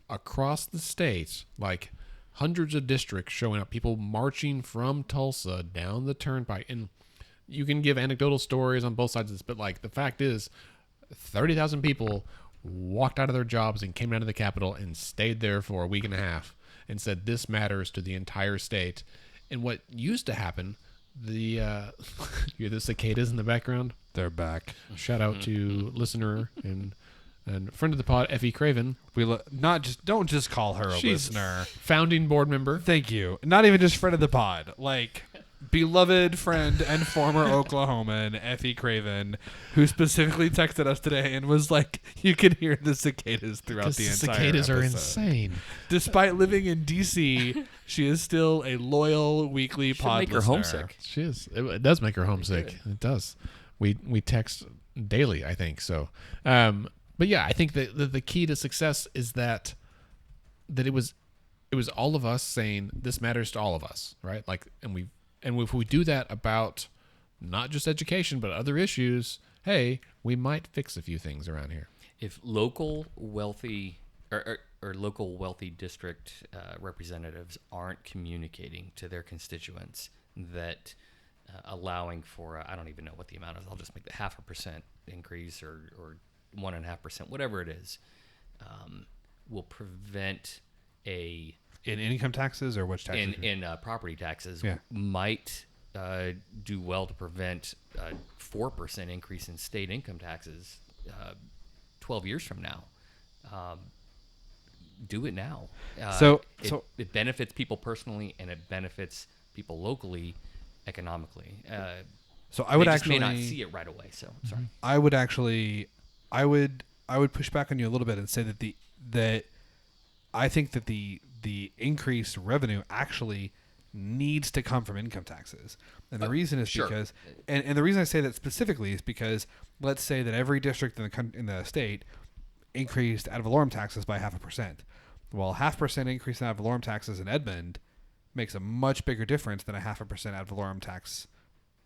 across the state, like hundreds of districts showing up, people marching from Tulsa down the turnpike. And you can give anecdotal stories on both sides of this, but like the fact is 30,000 people walked out of their jobs and came down to the Capitol and stayed there for a week and a half. and said this matters to the entire state. And what used to happen, you hear the cicadas in the background? They're back. Shout out to listener and friend of the pod, Effie Craven. Don't just call her a She's listener. Founding board member. Thank you. Not even just friend of the pod. Like, beloved friend and former Oklahoman, Effie Craven, who specifically texted us today and was like, you can hear the cicadas throughout the entire cicadas are episode. insane. Despite living in D.C., she is still a loyal weekly Should pod make her listener. homesick. She is. It does make her homesick. It does. We text daily, I think. So, but yeah, I think that the key to success is that it was all of us saying this matters to all of us, right? Like, and if we do that about not just education but other issues, hey, we might fix a few things around here. If local wealthy or local wealthy district representatives aren't communicating to their constituents that allowing for I don't even know what the amount is. I'll just make the 0.5% increase or 1.5%, whatever it is, will prevent in income taxes or which taxes? in property taxes. Yeah. Might do well to prevent a 4% increase in state income taxes 12 years from now. Do it now. It benefits people personally and it benefits people locally, economically. So I would they actually just may not see it right away. So sorry. I would push back on you a little bit and say that I think that the increased revenue actually needs to come from income taxes. And the reason is because and the reason I say that specifically is because let's say that every district in the state increased ad valorem taxes by 0.5%. Well, 0.5% increase in ad valorem taxes in Edmond makes a much bigger difference than a 0.5% ad valorem tax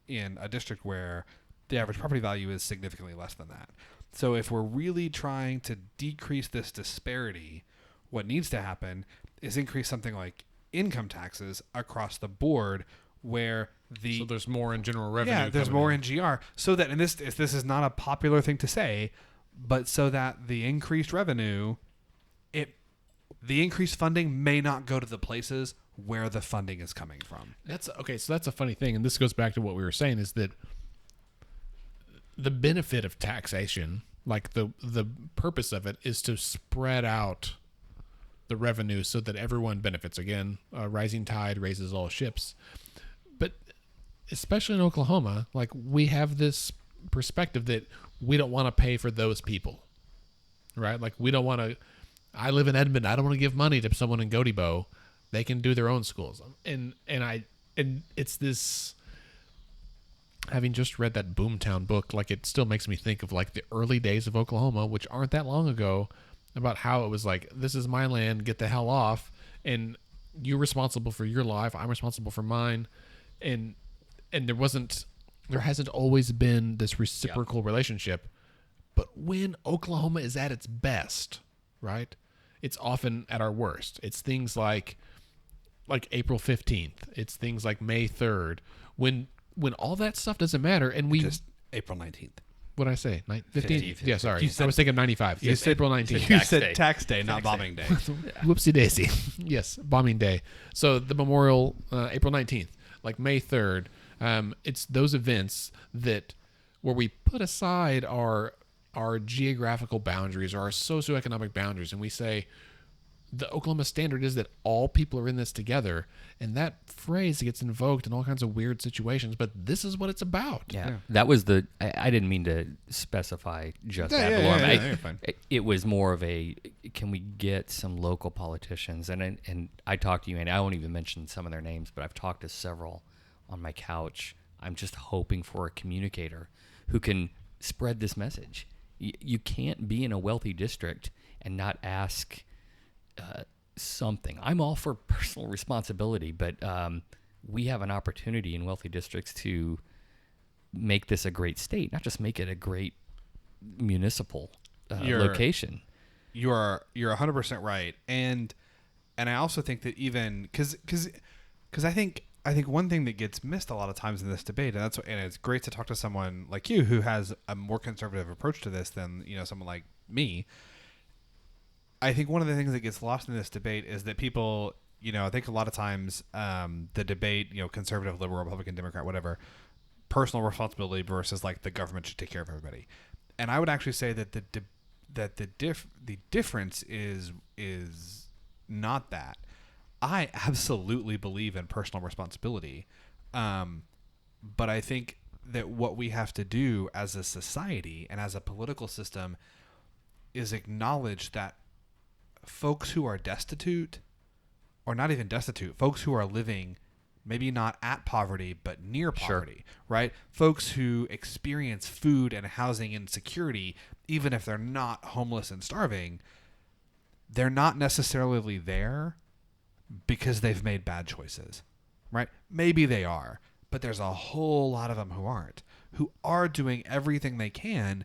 in a district where the average property value is significantly less than that. So if we're really trying to decrease this disparity, what needs to happen is increase something like income taxes across the board where so there's more in general revenue. Yeah, there's more in GR. So that, and this is not a popular thing to say, but so that the increased revenue, the increased funding may not go to the places where the funding is coming from. That's okay. So that's a funny thing. And this goes back to what we were saying is that the benefit of taxation, like the purpose of it is to spread out the revenue so that everyone benefits. Again, a rising tide raises all ships. But especially in Oklahoma, like we have this perspective that we don't want to pay for those people, right? Like we don't want to, I live in Edmond. I don't want to give money to someone in Godibo. They can do their own schools. And it's this, having just read that Boomtown book, like it still makes me think of like the early days of Oklahoma, which aren't that long ago, about how it was like, this is my land, get the hell off. And you're responsible for your life. I'm responsible for mine. And there hasn't always been this reciprocal relationship. But when Oklahoma is at its best, right, it's often at our worst. It's things like April 15th. It's things like May 3rd. When all that stuff doesn't matter, and we Just April 19th. What did I say? 15th? Yeah, sorry. Said, I was thinking 95. You Yes, said, April 19th. You said tax day, not bombing day. Whoopsie daisy. Yes, bombing day. So the memorial, April 19th, like May 3rd. It's those events where we put aside our geographical boundaries or our socioeconomic boundaries, and we say the Oklahoma standard is that all people are in this together, and that phrase gets invoked in all kinds of weird situations, but this is what it's about. Yeah. That was I didn't mean to specify just ad valorem. You're fine. It was more of a, can we get some local politicians? And I talked to you, and I won't even mention some of their names, but I've talked to several on my couch. I'm just hoping for a communicator who can spread this message. You can't be in a wealthy district and not ask something. I'm all for personal responsibility, but we have an opportunity in wealthy districts to make this a great state, not just make it a great municipal location. You're 100% right, and I also think that even because I think one thing that gets missed a lot of times in this debate, and it's great to talk to someone like you who has a more conservative approach to this than someone like me. I think one of the things that gets lost in this debate is that people I think a lot of times the debate, conservative, liberal, Republican, Democrat, whatever, personal responsibility versus like the government should take care of everybody. And I would actually say that the difference is not that. I absolutely believe in personal responsibility, but I think that what we have to do as a society and as a political system is acknowledge that folks who are destitute, or not even destitute, folks who are living maybe not at poverty but near poverty, right? Folks who experience food and housing insecurity, even if they're not homeless and starving, they're not necessarily there because they've made bad choices, right? Maybe they are, but there's a whole lot of them who aren't, who are doing everything they can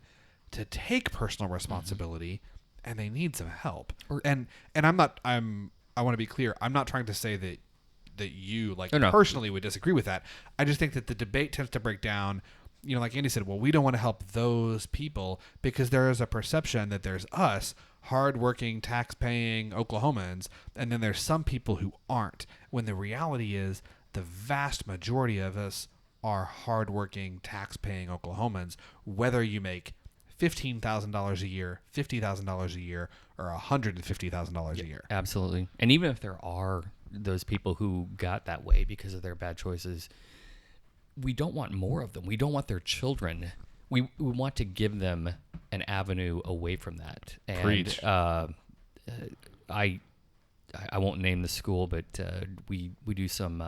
to take personal responsibility, and they need some help. And I want to be clear. I'm not trying to say that you personally would disagree with that. I just think that the debate tends to break down, like Andy said, well, we don't want to help those people because there is a perception that there's us, hardworking, tax-paying Oklahomans, and then there's some people who aren't, when the reality is the vast majority of us are hardworking, tax-paying Oklahomans, whether you make $15,000 a year, $50,000 a year, or $150,000 a year. Absolutely. And even if there are those people who got that way because of their bad choices, we don't want more of them. We don't want their children. We want to give them an avenue away from that. And Preach. I won't name the school, but we do some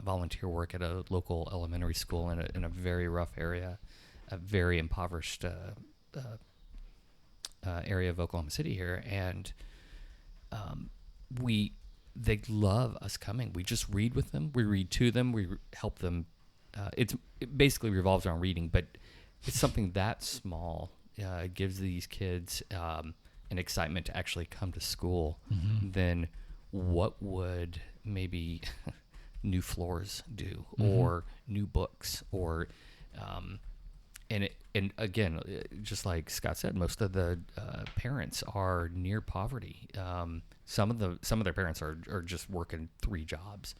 volunteer work at a local elementary school in a very rough area, a very impoverished area of Oklahoma City here, and they love us coming. We just read with them. We read to them. We help them. It basically revolves around reading, but it's something that small. It gives these kids an excitement to actually come to school. Then what would maybe new floors do, or new books, or and again, just like Scott said, most of the parents are near poverty. Some of their parents are just working 3 jobs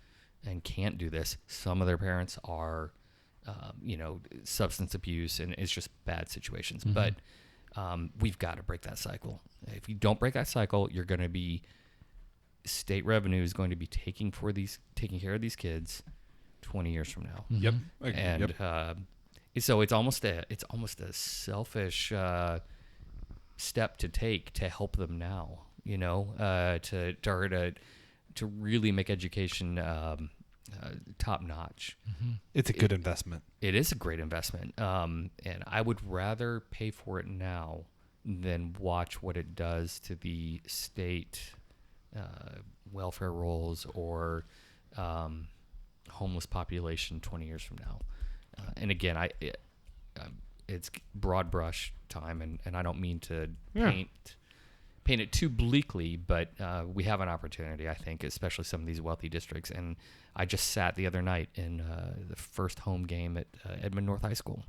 and can't do this. Some of their parents are, substance abuse, and it's just bad situations. But we've got to break that cycle. If you don't break that cycle, you're going to be state revenue is going to be taking care of these kids 20 years from now. Yep. And so it's almost a selfish step to take to help them now, to really make education top notch. It's a good investment. It is a great investment. And I would rather pay for it now than watch what it does to the state welfare rolls or homeless population 20 years from now. And again, it's broad brush time, and I don't mean to paint it too bleakly, but we have an opportunity, I think, especially some of these wealthy districts. And I just sat the other night in the first home game at Edmond North High School.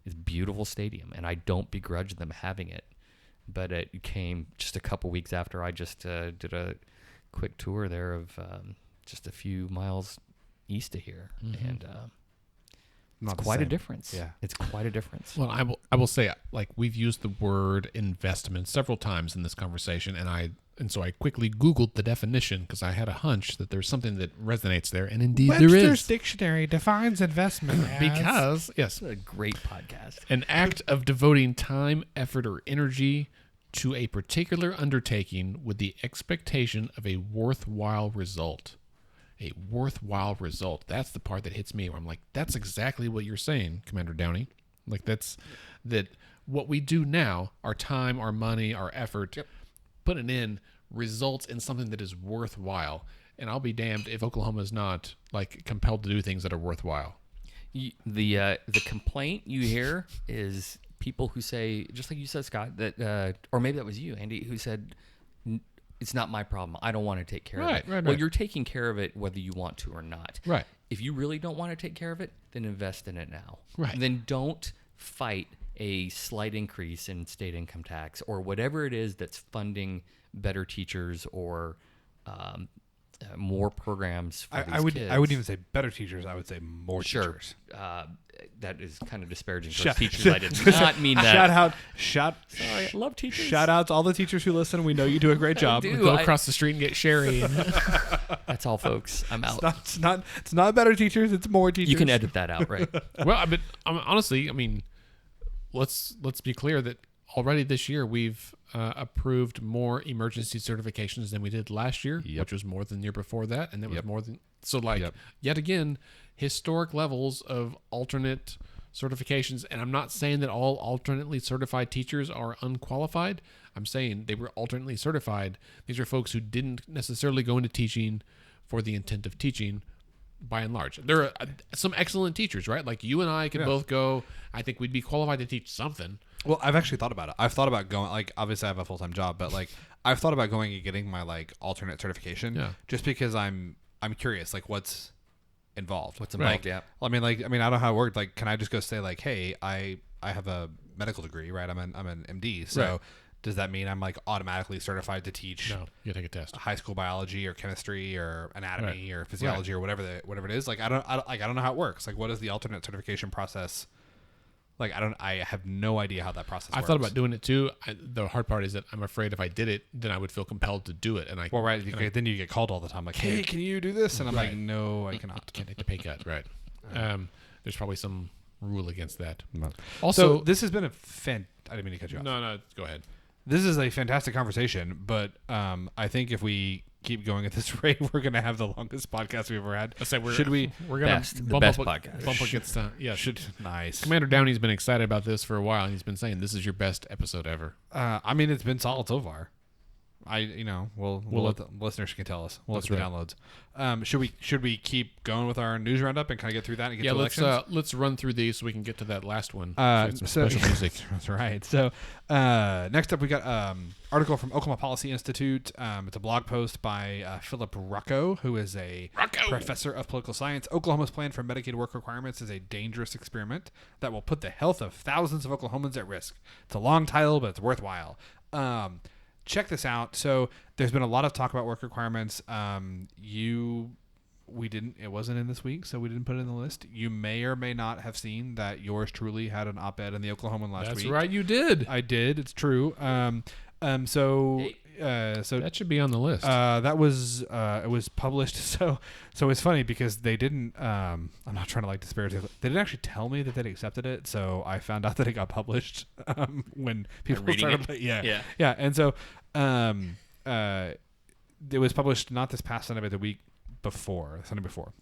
It's a beautiful stadium, and I don't begrudge them having it. But it came just a couple weeks after I just did a quick tour there of just a few miles east of here, and it's quite a difference. Yeah, it's quite a difference. Well, I will say, like, we've used the word investment several times in this conversation, and so I quickly Googled the definition because I had a hunch that there's something that resonates there, and indeed there is. Webster's Dictionary defines investment as... Because, yes, a great podcast. An act of devoting time, effort, or energy to a particular undertaking with the expectation of a worthwhile result. A worthwhile result. That's the part that hits me, where I'm like, that's exactly what you're saying, Commander Downey. Like, that what we do now, our time, our money, our effort, putting in results in something that is worthwhile. And I'll be damned if Oklahoma is not, like, compelled to do things that are worthwhile. The complaint you hear is people who say, just like you said, Scott, that or maybe that was you, Andy, who said, it's not my problem. I don't want to take care of it. Well, you're taking care of it whether you want to or not. Right. If you really don't want to take care of it, then invest in it now. Right. Then don't fight a slight increase in state income tax or whatever it is that's funding better teachers or more programs for these kids. I wouldn't even say better teachers. I would say more teachers. That is kind of disparaging towards teachers. I did not mean that. Sorry, I love teachers. Shout out to all the teachers who listen. We know you do a great job. Go across the street and get Sherry. That's all, folks. I'm out. It's not better teachers. It's more teachers. You can edit that out, right? Well, but honestly, let's be clear that already this year we've approved more emergency certifications than we did last year, which was more than the year before that, and that was more than yet again historic levels of alternate certifications. And I'm not saying that all alternately certified teachers are unqualified. I'm saying they were alternately certified. These are folks who didn't necessarily go into teaching for the intent of teaching. By and large, there are some excellent teachers, right? Like you and I could both go. I think we'd be qualified to teach something. Well, I've actually thought about it. I've thought about going. Like, obviously, I have a full-time job, but like, I've thought about going and getting my like alternate certification, just because I'm curious, like, what's involved. What's involved? Yeah. I mean, I don't know how it worked. Like, can I just go say like, hey, I have a medical degree, right? I'm an MD, so. Does that mean I'm like automatically certified to teach? No, you take a test. High school biology or chemistry or anatomy or physiology or whatever it is. Like I don't know how it works. Like what is the alternate certification process? Like I have no idea how that process works. I thought about doing it too. The hard part is that I'm afraid if I did it, then I would feel compelled to do it. And then you get called all the time. Like, hey, can you do this? And I'm like, no, I cannot. Can't take the pay cut. Right. There's probably some rule against that. Also, this has been I didn't mean to cut you off. No, go ahead. This is a fantastic conversation, but I think if we keep going at this rate, we're going to have the longest podcast we've ever had. Should we? We're going to bump up podcast. Bump against nice. Commander Downey's been excited about this for a while, and he's been saying this is your best episode ever. I mean, it's been solid so far. We'll let the listeners can tell us. We'll let the downloads. Should we keep going with our news roundup and kind of get through that and get to elections? Let's run through these so we can get to that last one. Special music. That's right. So next up we got article from Oklahoma Policy Institute. It's a blog post by Philip Rucko, who is a professor of political science. Oklahoma's plan for Medicaid work requirements is a dangerous experiment that will put the health of thousands of Oklahomans at risk. It's a long title, but it's worthwhile. Check this out. So there's been a lot of talk about work requirements. It wasn't in this week, so we didn't put it in the list. You may or may not have seen that yours truly had an op-ed in the Oklahoman last week. That's right, you did. I did. It's true. So that should be on the list. That was it was published. So it's funny because they didn't. I'm not trying to like disparage it. They didn't actually tell me that they'd accepted it. So I found out that it got published when people started. Yeah. And so it was published not this past Sunday, but the Sunday before.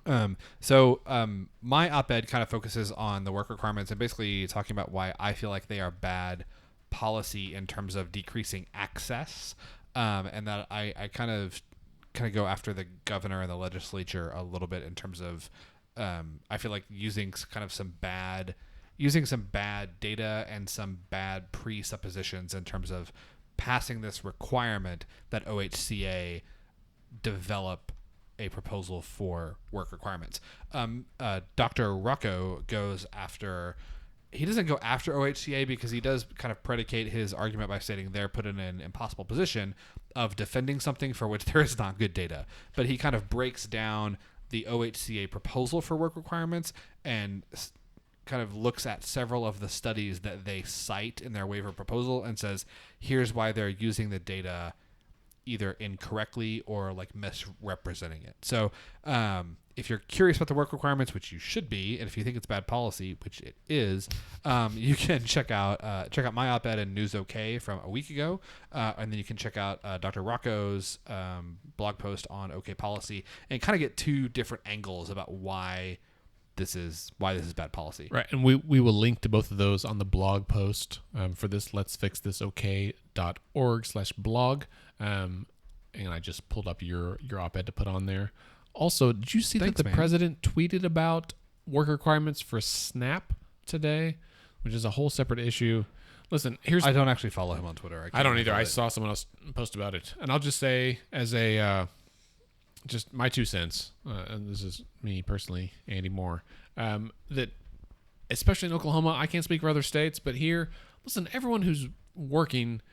My op-ed kind of focuses on the work requirements and basically talking about why I feel like they are bad policy in terms of decreasing access, and that I kind of go after the governor and the legislature a little bit in terms of I feel like using some bad data and some bad presuppositions in terms of passing this requirement that OHCA develop a proposal for work requirements. Dr. Rucko he doesn't go after OHCA because he does kind of predicate his argument by stating they're put in an impossible position of defending something for which there is not good data. But he kind of breaks down the OHCA proposal for work requirements and kind of looks at several of the studies that they cite in their waiver proposal and says, here's why they're using the data either incorrectly or like misrepresenting it. So if you're curious about the work requirements, which you should be, and if you think it's bad policy, which it is, you can check out my op-ed in News OK from a week ago, and then you can check out Dr. Rocco's blog post on OK Policy and kind of get two different angles about why this is bad policy. Right, and we will link to both of those on the blog post for this letsfixthisok.org/blog. And I just pulled up your op-ed to put on there. Also, did you see that the president tweeted about work requirements for SNAP today, which is a whole separate issue? Listen, I don't actually follow him on Twitter. I don't either. I saw someone else post about it. And I'll just say as a just my 2 cents, and this is me personally, Andy Moore, that especially in Oklahoma, I can't speak for other states, but here, listen, everyone who's working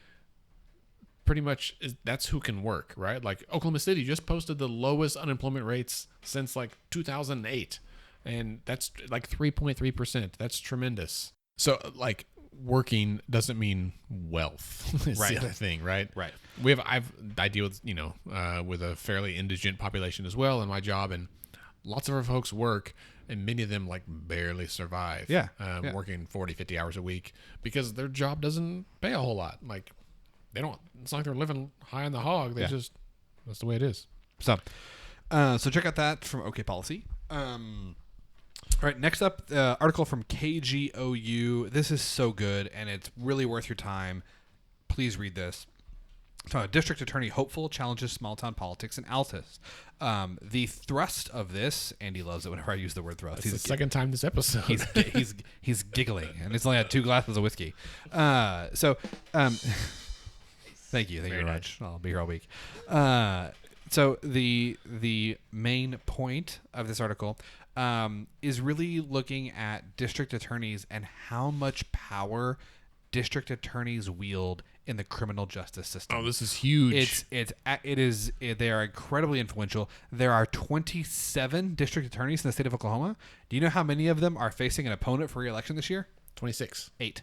pretty much that's who can work, right? Like Oklahoma City just posted the lowest unemployment rates since like 2008, and that's like 3.3%. That's tremendous. So like working doesn't mean wealth. Is the other thing, right? Right. I deal with with a fairly indigent population as well in my job, and lots of our folks work, and many of them like barely survive. Working 40, 50 hours a week because their job doesn't pay a whole lot. Like they don't. It's not like they're living high on the hog. They just that's the way it is. So check out that from OK Policy. All right, next up, article from KGOU. This is so good, and it's really worth your time. Please read this. District Attorney hopeful challenges small-town politics in Altus. The thrust of this, Andy loves it whenever I use the word thrust. It's the second time this episode. He's giggling, and it's only had 2 glasses of whiskey. Thank you very much. I'll be here all week. So the main point of this article is really looking at district attorneys and how much power district attorneys wield in the criminal justice system. Oh, this is huge. They are incredibly influential. There are 27 district attorneys in the state of Oklahoma. Do you know how many of them are facing an opponent for re-election this year? 26. 8.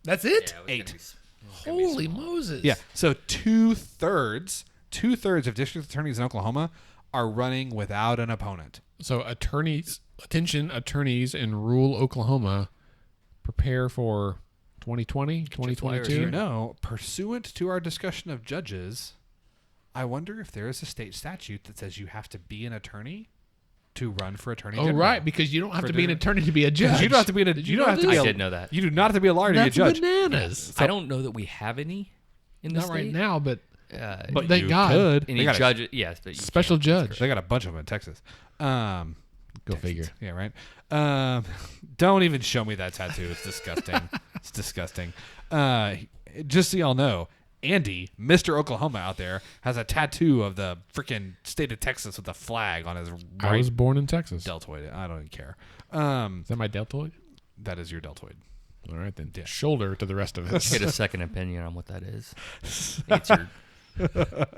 That's it? Yeah, 8. Holy Moses. Yeah. So two-thirds of district attorneys in Oklahoma are running without an opponent. So attorneys in rural Oklahoma, prepare for 2020, 2022. You know, pursuant to our discussion of judges, I wonder if there is a state statute that says you have to be an attorney to run for attorney general. Oh, right, because you don't have to be an attorney to be a judge. You don't have to be I did know that. You do not have to be a lawyer to be a judge. Bananas. I don't know that we have any in the Not state. right now, but But thank you God. could. any judge, yes, but you Special can't. judge. They got a bunch of them in Texas. Go figure. Yeah, right. Don't even show me that tattoo. It's disgusting. It's disgusting. Just so y'all know, Andy, Mr. Oklahoma out there, has a tattoo of the freaking state of Texas with a flag on his I right was born in Texas. deltoid. I don't even care. Is that my deltoid? That is your deltoid. All right, then. Yeah. Shoulder to the rest of us. Get a second opinion on what that is. It's your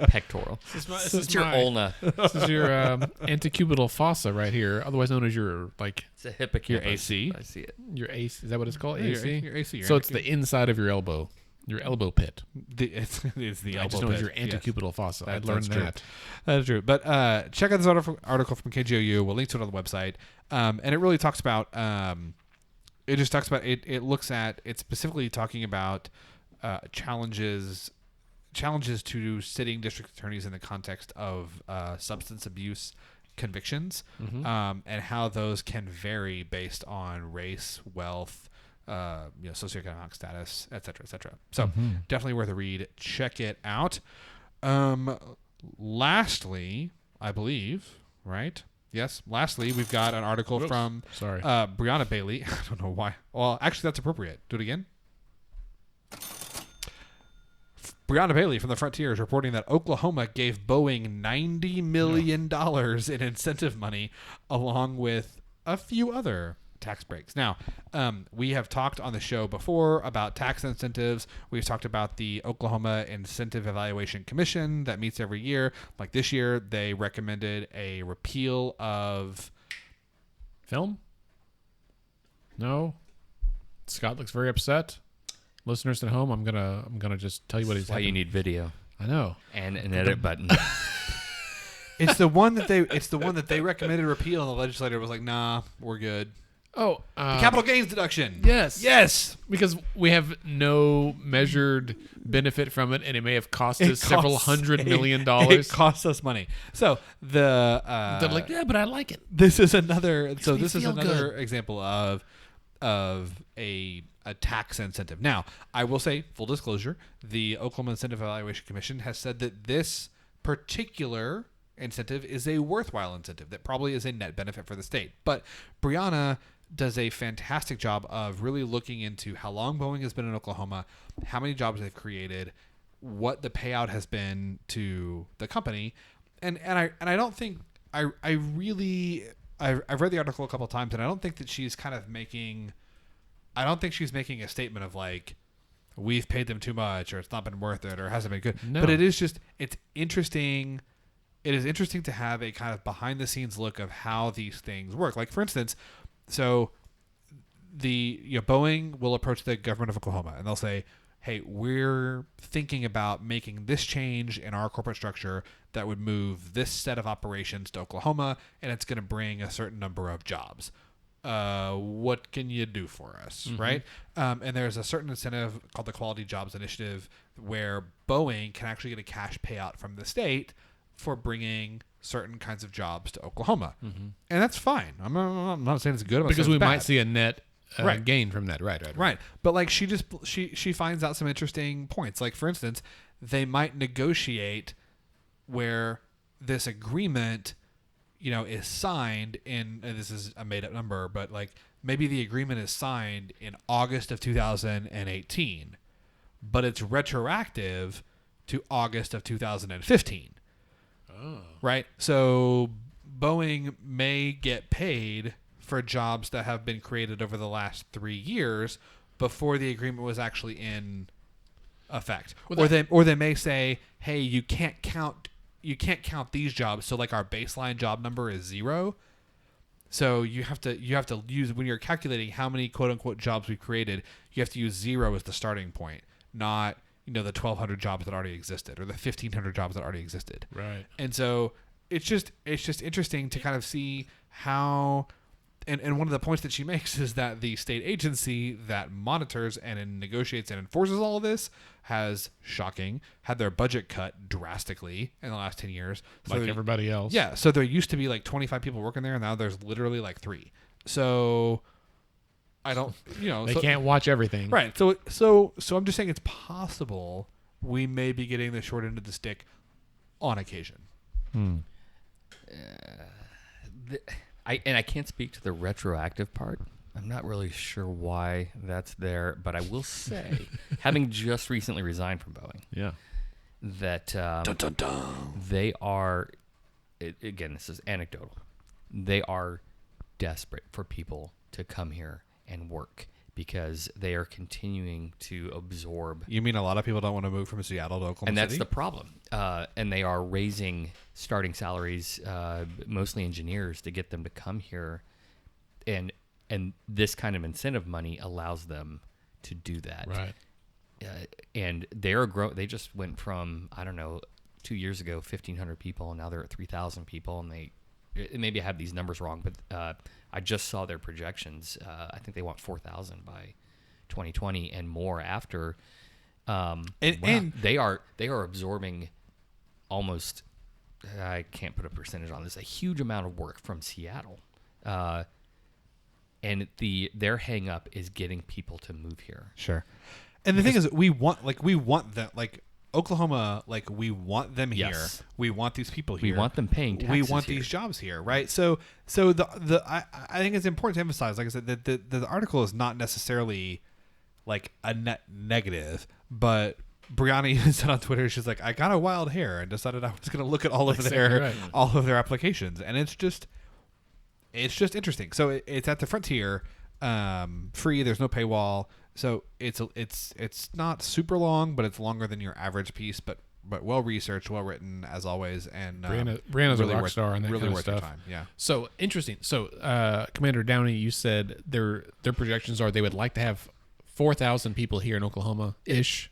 pectoral. This It's your ulna. This is your antecubital fossa right here, otherwise known as your It's a hippocampus. Your AC. I see it. your AC. Is that what it's called? Yeah, AC. your AC. So it's the inside of your elbow pit. It's the I elbow just know it's pit. your antecubital fossa. I That's learned true. that. That is true. But check out this article from KGOU. We'll link to it on the website. And it really talks about, it's specifically talking about challenges to sitting district attorneys in the context of substance abuse convictions, and how those can vary based on race, wealth, socioeconomic status, et cetera, et cetera. So definitely worth a read. Check it out. Lastly, I believe, right? Yes. Lastly, we've got an article from Brianna Bailey. I don't know why. Well, actually, that's appropriate. Do it again. Brianna Bailey from the Frontier is reporting that Oklahoma gave Boeing $90 million in incentive money, along with a few other tax breaks. Now, we have talked on the show before about tax incentives. We've talked about the Oklahoma Incentive Evaluation Commission that meets every year. Like this year, they recommended a repeal of Film? No. Scott looks very upset. Listeners at home, I'm gonna just tell you what he's. Why you need video I know. and an edit button. it's the one that they recommended repeal, and the legislator was like, "Nah, we're good." Oh, Capital gains deduction. Yes, because we have no measured benefit from it, and it may have cost us several $100 million. It costs us money. So They're like, yeah, but I like it. This is another. So me this is feel another good. example of a tax incentive. Now, I will say, full disclosure, the Oklahoma Incentive Evaluation Commission has said that this particular incentive is a worthwhile incentive that probably is a net benefit for the state. But Brianna does a fantastic job of really looking into how long Boeing has been in Oklahoma, how many jobs they've created, what the payout has been to the company, and I don't think I've read the article a couple of times, and I don't think that she's kind of making. I don't think she's making a statement of like, we've paid them too much, or it's not been worth it, or it hasn't been good. No. But it's interesting. It is interesting to have a kind of behind the scenes look of how these things work. Like, for instance, so Boeing will approach the government of Oklahoma and they'll say, hey, we're thinking about making this change in our corporate structure that would move this set of operations to Oklahoma, and it's going to bring a certain number of jobs. What can you do for us, right? And there's a certain incentive called the Quality Jobs Initiative where Boeing can actually get a cash payout from the state for bringing certain kinds of jobs to Oklahoma. And that's fine. I'm not saying it's good. Because we bad. might see a net gain from that. Right. But like she finds out some interesting points. Like, for instance, they might negotiate where this agreement is signed in, and this is a made up number, but like maybe the agreement is signed in August of 2018, but it's retroactive to August of 2015. Oh. Right? So Boeing may get paid for jobs that have been created over the last 3 years before the agreement was actually in effect. Or they may say, hey, you can't count these jobs, so like our baseline job number is 0. So you have to use, when you're calculating how many quote unquote jobs we created, you have to use 0 as the starting point, not the 1,200 jobs that already existed or the 1,500 jobs that already existed. Right. And so it's just interesting to kind of see how. And one of the points that she makes is that the state agency that monitors and negotiates and enforces all of this has, shocking, had their budget cut drastically in the last 10 years. So like everybody else. Yeah. So there used to be like 25 people working there, and now there's literally like 3. So I don't, they can't watch everything. Right. So I'm just saying it's possible we may be getting the short end of the stick on occasion. I can't speak to the retroactive part. I'm not really sure why that's there, but I will say, having just recently resigned from Boeing, that they are, again, this is anecdotal, they are desperate for people to come here and work because they are continuing to absorb. You mean a lot of people don't want to move from Seattle to Oklahoma City? And that's the problem. And they are raising starting salaries, mostly engineers, to get them to come here. And this kind of incentive money allows them to do that. Right. And they just went from, 2 years ago, 1,500 people, and now they're at 3,000 people. And maybe I have these numbers wrong, but I just saw their projections. I think they want 4,000 by 2020 and more after. And they are absorbing almost, I can't put a percentage on this, a huge amount of work from Seattle. And their hang up is getting people to move here. Sure. And the thing is, we want that, like Oklahoma, like we want them here. Yes. We want these people here. We want them paying taxes. We want here. these jobs here, right? So I think it's important to emphasize, like I said, that the article is not necessarily like a net negative, but Brianni said on Twitter, she's like, I got a wild hair and decided I was going to look at all of their applications, and it's just interesting. So it's at the frontier, free. There's no paywall. So it's not super long, but it's longer than your average piece, but well researched, well written as always, and Brianna's really a rock star on that really kind of worth stuff. your time. Yeah. So interesting. So Commander Downey, you said their projections are they would like to have 4,000 people here in Oklahoma ish.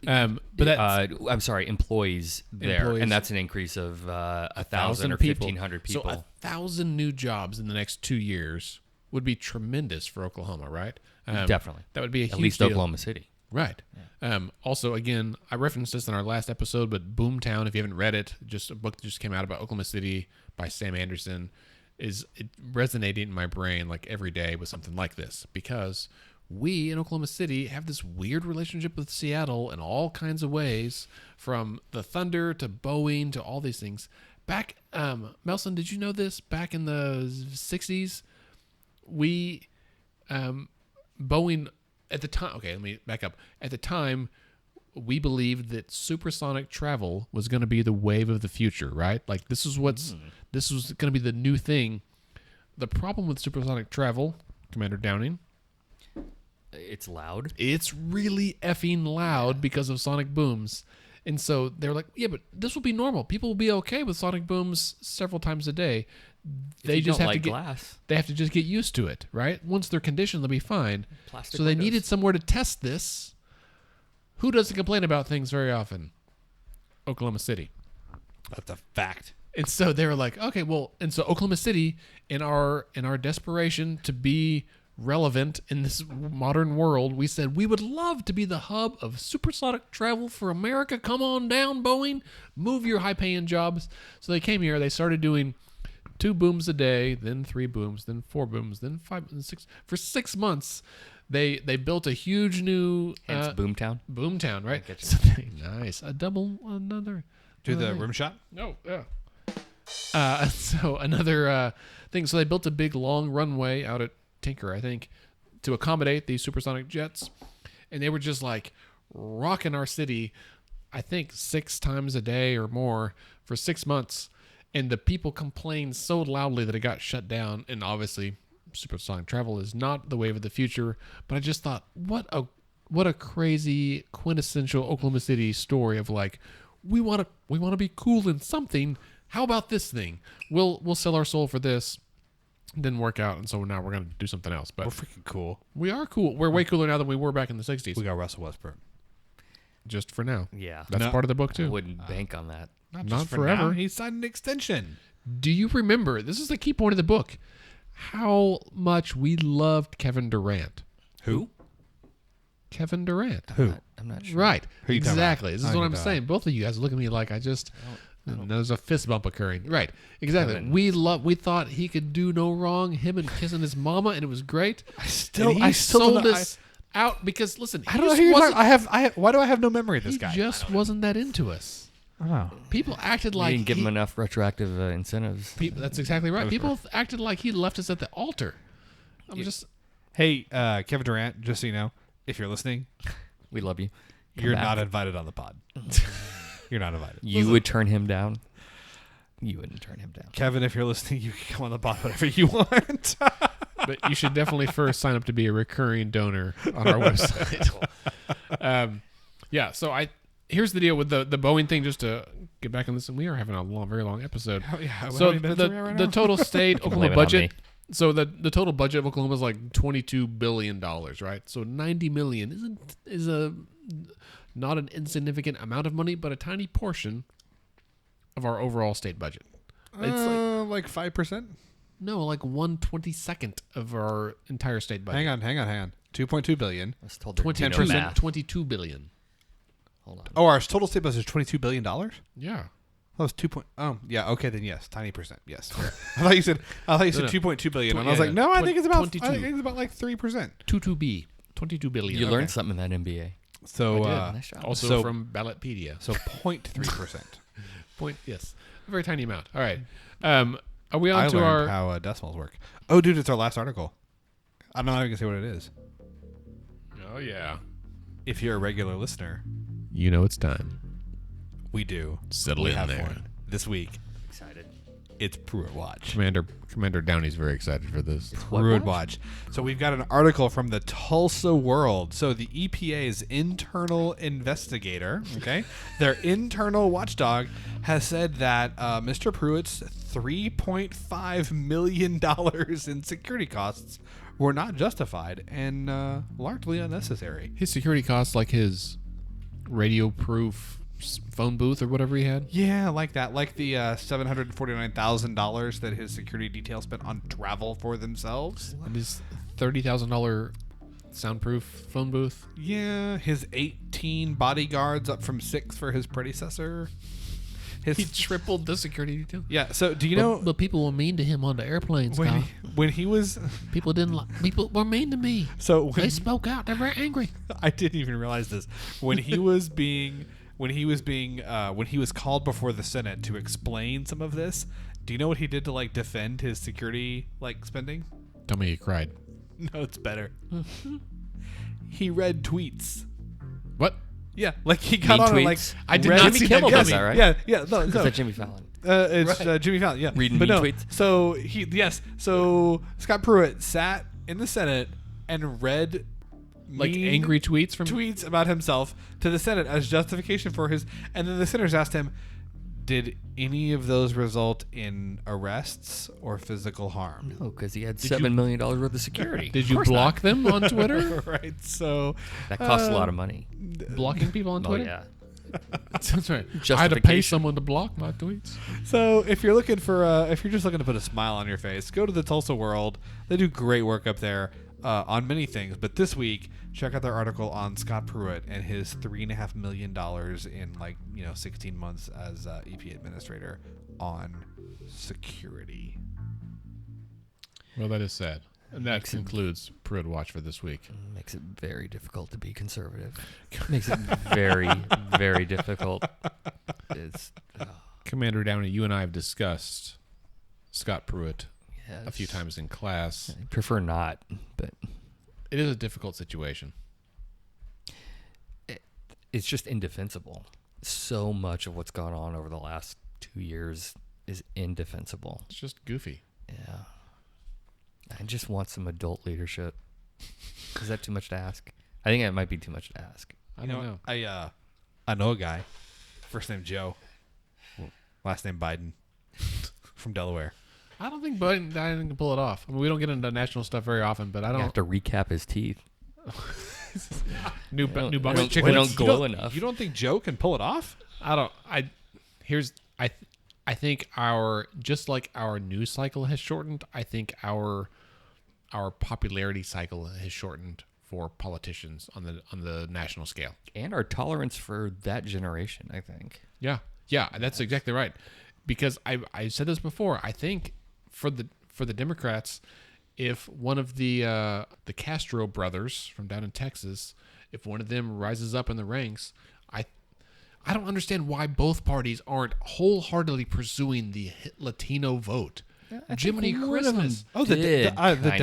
But that's, I'm sorry, employees there, and that's an increase of 1,000 or 1,500 people. So 1,000 new jobs in the next 2 years would be tremendous for Oklahoma, right? Definitely. That would be a huge at least deal. Oklahoma City. Right. Yeah. Also, again, I referenced this in our last episode, but Boomtown, if you haven't read it, just a book that just came out about Oklahoma City by Sam Anderson, is resonating in my brain like every day with something like this, because we in Oklahoma City have this weird relationship with Seattle in all kinds of ways, from the Thunder to Boeing to all these things. Back, Melson, did you know this? Back in the 60s, we, Boeing, at the time, okay, let me back up. At the time, we believed that supersonic travel was going to be the wave of the future, right? Like this was going to be the new thing. The problem with supersonic travel, Commander Downing, It's loud. It's really effing loud because of sonic booms. And so they're like, yeah, but this will be normal. People will be okay with sonic booms several times a day. They just have to get glass. They have to just get used to it, right? Once they're conditioned, they'll be fine. Plastic so they needed somewhere to test this. Who doesn't complain about things very often? Oklahoma City. That's a fact. And so they were like, okay, well, and so Oklahoma City, in our desperation to be relevant in this modern world, we said we would love to be the hub of supersonic travel for America. Come on down, Boeing. Move your high-paying jobs. So they came here. They started doing 2 booms a day, then 3 booms, then 4 booms, then 5 and 6. For 6 months, they built a huge new Boomtown. Boomtown, right? So nice. Another. Do the rim shot? No, yeah. So another thing. So they built a big long runway out at Tinker, I think, to accommodate these supersonic jets, and they were just like rocking our city, I think 6 times a day or more for 6 months. And the people complained so loudly that it got shut down. And obviously, supersonic travel is not the wave of the future. But I just thought, what a crazy quintessential Oklahoma City story of like, we want to be cool in something. How about this thing? We'll sell our soul for this. Didn't work out, and so now we're gonna do something else. But we're freaking cool. We are cool. We're way cooler now than we were back in the 60s. We got Russell Westbrook. Just for now. Yeah. That's part of the book too. I wouldn't bank on that. Not forever. He signed an extension. Do you remember? This is the key point of the book. How much we loved Kevin Durant. Who? Kevin Durant. Who? I'm not sure. Right. Who you exactly. This is what I'm about? saying. Both of you guys look at me like I just. There's a fist bump occurring. Right. Exactly. Kevin. We thought he could do no wrong. Him and kissing his mama, and it was great. I still sold don't us out because listen, I don't know who you're talking. I have. Why do I have no memory of this he guy? just wasn't that into us. Oh. People acted You like didn't give him enough retroactive incentives. That's exactly right. People acted like he left us at the altar. Hey, Kevin Durant. Just so you know, if you're listening, We love you. you're not invited on the pod. You're not invited. You would turn him down. You wouldn't turn him down. Kevin, if you're listening, you can come on the pod whatever you want. But you should definitely first sign up to be a recurring donor on our website. Yeah. So here's the deal with the Boeing thing. Just to get back on this, and we are having a very long episode. Oh, yeah. So the total state Oklahoma budget. So the total budget of Oklahoma is like $22 billion, right? So $90 million is not an insignificant amount of money, but a tiny portion of our overall state budget. It's like 5%. No, like 1/22 of our entire state budget. Hang on. 2.2 billion. Let's told 20%, $22 billion. Hold on. Oh, our total state budget is $22 billion? Yeah. That was 2. Oh, yeah. Okay, then yes, tiny percent. Yes. I thought you said 2.2 billion, and I was like, no, I think it's about 22. I think it's about like 3%. 22B, $22 billion. You learned something in that MBA. So Nice job. Also from Ballotpedia. So 0.3%. Yes, a very tiny amount. All right. Are we on I to learned our how decimals work. Oh, dude, it's our last article. I'm not even gonna say what it is. Oh yeah. If you're a regular listener, you know it's time. we do. Settle we in have there. one this week. Excited. It's Pruitt Watch. Commander Downey's very excited for this. Pruitt Watch. So we've got an article from the Tulsa World. So the EPA's internal investigator, okay, their internal watchdog has said that Mr. Pruitt's $3.5 million in security costs were not justified and largely unnecessary. His security costs, like his radio-proof phone booth or whatever he had. Yeah, like that. Like the $749,000 that his security detail spent on travel for themselves. And his $30,000 soundproof phone booth. Yeah, his 18 bodyguards up from 6 for his predecessor. He tripled the security detail. Yeah, so do you know... But people were mean to him on the airplanes, when he was... People were mean to me. So they spoke out. They're very angry. I didn't even realize this. When he was called before the Senate to explain some of this, do you know what he did to like defend his security spending? Tell me he cried. No, it's better. He read tweets. What? Yeah, like he got on tweets? and I did not see that does coming. that, right? Yeah. No. Is that Jimmy Fallon? It's Jimmy Fallon. Yeah, Reading but mean no. tweets? So Scott Pruitt sat in the Senate and read like mean angry tweets from tweets about himself to the Senate as justification for his. And then the senators asked him, "Did any of those result in arrests or physical harm?" No, because he had $7 million worth of security. Did you block them on Twitter? Right. So That costs a lot of money. Blocking people on Oh Twitter? yeah. That's right. I had to pay someone to block my tweets. So if you're looking for, if you're just looking to put a smile on your face, go to the Tulsa World. They do great work up there on many things. But this week, check out their article on Scott Pruitt and his $3.5 million in 16 months as EP administrator on security. Well, that is sad. And that concludes Pruitt Watch for this week. Makes it very difficult to be conservative. Makes it very, very difficult. It's Commander Downey, you and I have discussed Scott Pruitt yes. a few times in class. I prefer not, but it is a difficult situation. It's just indefensible. So much of what's gone on over the last 2 years is indefensible. It's just goofy. Yeah. I just want some adult leadership. Is that too much to ask? I think it might be too much to ask. I don't know. I know a guy, first name Joe, last name Biden, from Delaware. I don't think Biden can pull it off. I mean, we don't get into national stuff very often, but I You don't have to recap his teeth. new They bucket don't, chicken. they don't glow enough. You don't think Joe can pull it off? I think just like our news cycle has shortened, I think our popularity cycle has shortened for politicians on the national scale. And our tolerance for that generation, I think. Yeah, that's exactly right. Because I said this before. I think for the Democrats, if one of the Castro brothers from down in Texas, if one of them rises up in the ranks, I don't understand why both parties aren't wholeheartedly pursuing the Latino vote. Jiminy Christmas. Oh, the Dems are. I think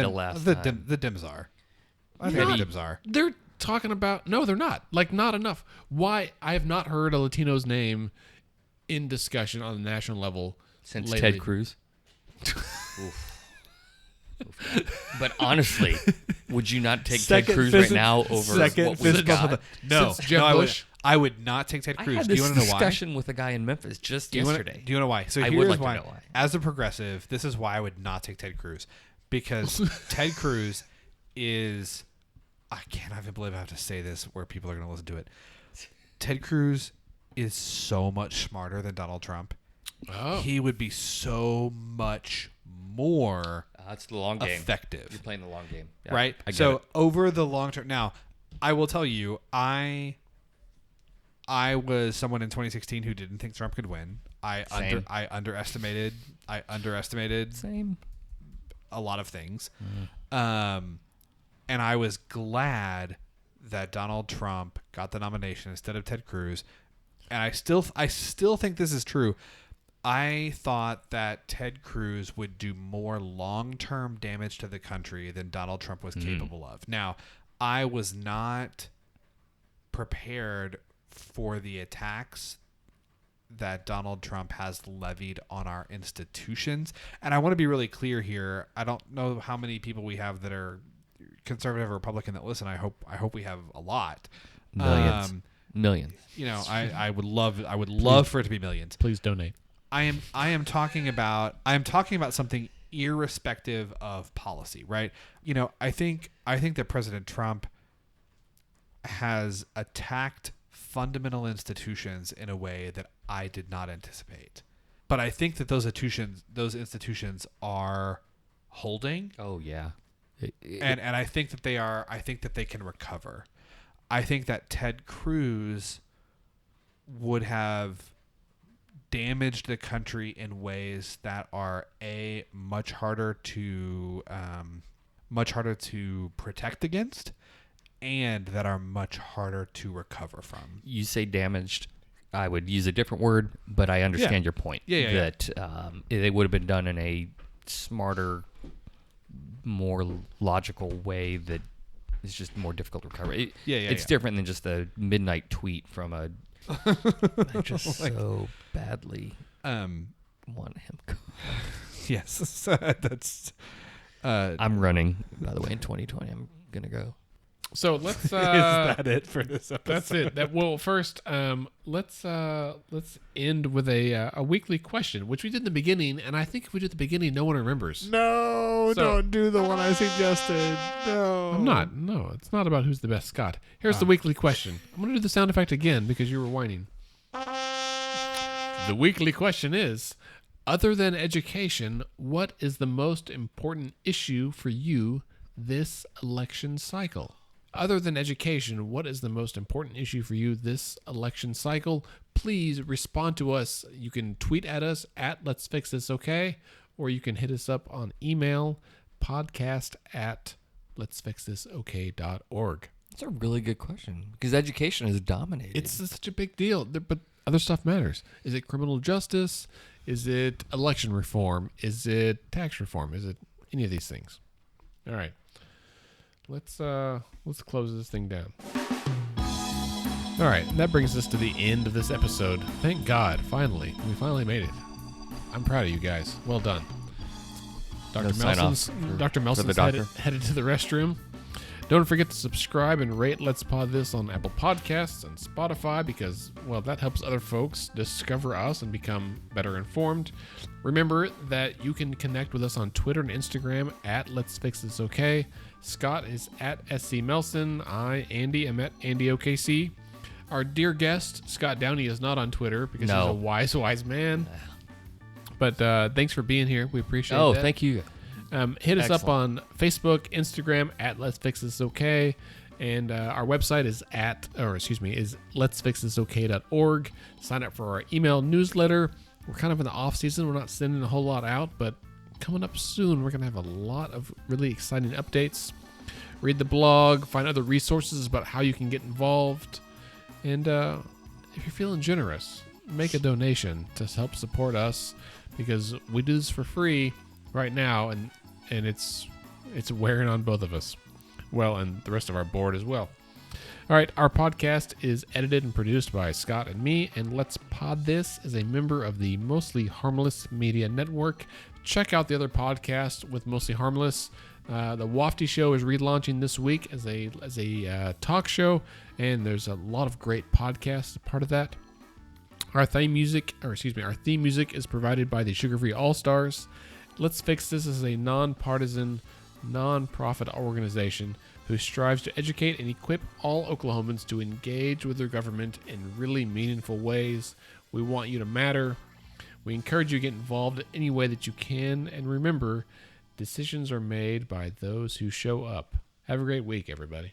the Dems are. They're talking about... No, they're not. Like, not enough. Why? I have not heard a Latino's name in discussion on the national level Since lately. Ted Cruz. But honestly, would you not take Ted Cruz right now over what we've got? No, Since Jeb no, Bush? I would not take Ted I Cruz. had Do you this want to know why? discussion with a guy in Memphis just yesterday. Do you know why? So I here's would like why. to know why. As a progressive, this is why I would not take Ted Cruz. Because Ted Cruz is... I can't even believe I have to say this where people are going to listen to it. Ted Cruz is so much smarter than Donald Trump. Oh. He would be so much more It's the long game. effective. You're playing the long game. Yeah, Right? I get So it. over the long term... Now, I will tell you, I was someone in 2016 who didn't think Trump could win. I underestimated Same. a lot of things. And I was glad that Donald Trump got the nomination instead of Ted Cruz. And I still think this is true. I thought that Ted Cruz would do more long-term damage to the country than Donald Trump was capable of. Now, I was not prepared for the attacks that Donald Trump has levied on our institutions. And I want to be really clear here. I don't know how many people we have that are conservative or Republican that listen. I hope we have a lot. Millions. You know, I would love for it to be millions. Please donate. I am talking about something irrespective of policy, right? You know, I think that President Trump has attacked fundamental institutions in a way that I did not anticipate. But I think that those institutions are holding. Oh yeah. And I think that they are. I think that they can recover. I think that Ted Cruz would have damaged the country in ways that are much harder to protect against, and that are much harder to recover from. You say damaged. I would use a different word, but I understand your point. That they would have been done in a smarter, more logical way that is just more difficult to recover. It's different than just a midnight tweet from a. I just so badly want him. Yes, that's. I'm running, by the way, in 2020. I'm gonna go. So let's. Is that it for this episode? That's it. First, let's end with a weekly question, which we did in the beginning, and I think if we did the beginning, no one remembers. No, don't do the one I suggested. No, I'm not. No, it's not about who's the best Scott. Here's the weekly question. I'm going to do the sound effect again because you were whining. The weekly question is: other than education, what is the most important issue for you this election cycle? Other than education, what is the most important issue for you this election cycle? Please respond to us. You can tweet at us at Let's Fix This Okay, or you can hit us up on email, podcast@letsfixthisok.org. That's a really good question because education is dominating. It's such a big deal, but other stuff matters. Is it criminal justice? Is it election reform? Is it tax reform? Is it any of these things? All right. Let's close this thing down. All right, and that brings us to the end of this episode. Thank God, we finally made it. I'm proud of you guys. Well done. Dr. Melson's headed to the restroom. Don't forget to subscribe and rate Let's Pod This on Apple Podcasts and Spotify because, well, that helps other folks discover us and become better informed. Remember that you can connect with us on Twitter and Instagram at Let's Fix This Okay. Scott is at SC Melson. Andy, am at Andy OKC. Our dear guest, Scott Downey, is not on Twitter because he's a wise man. But thanks for being here. We appreciate it. Oh, thank you. Hit us up on Facebook, Instagram at Let's Fix This Okay, and our website is is letsfixthisok.org. Sign up for our email newsletter. We're kind of in the off season. We're not sending a whole lot out, but coming up soon, we're going to have a lot of really exciting updates. Read the blog, find other resources about how you can get involved, and if you're feeling generous, make a donation to help support us because we do this for free right now, and it's wearing on both of us. Well, and the rest of our board as well. All right, our podcast is edited and produced by Scott and me, and Let's Pod This is a member of the Mostly Harmless Media Network. Check out the other podcasts with Mostly Harmless. The Wafty Show is relaunching this week as a talk show, and there's a lot of great podcasts a part of that. Our theme music is provided by the Sugar Free All Stars. Let's Fix This is a nonpartisan, non-profit organization who strives to educate and equip all Oklahomans to engage with their government in really meaningful ways. We want you to matter. We encourage you to get involved in any way that you can. And remember, decisions are made by those who show up. Have a great week, everybody.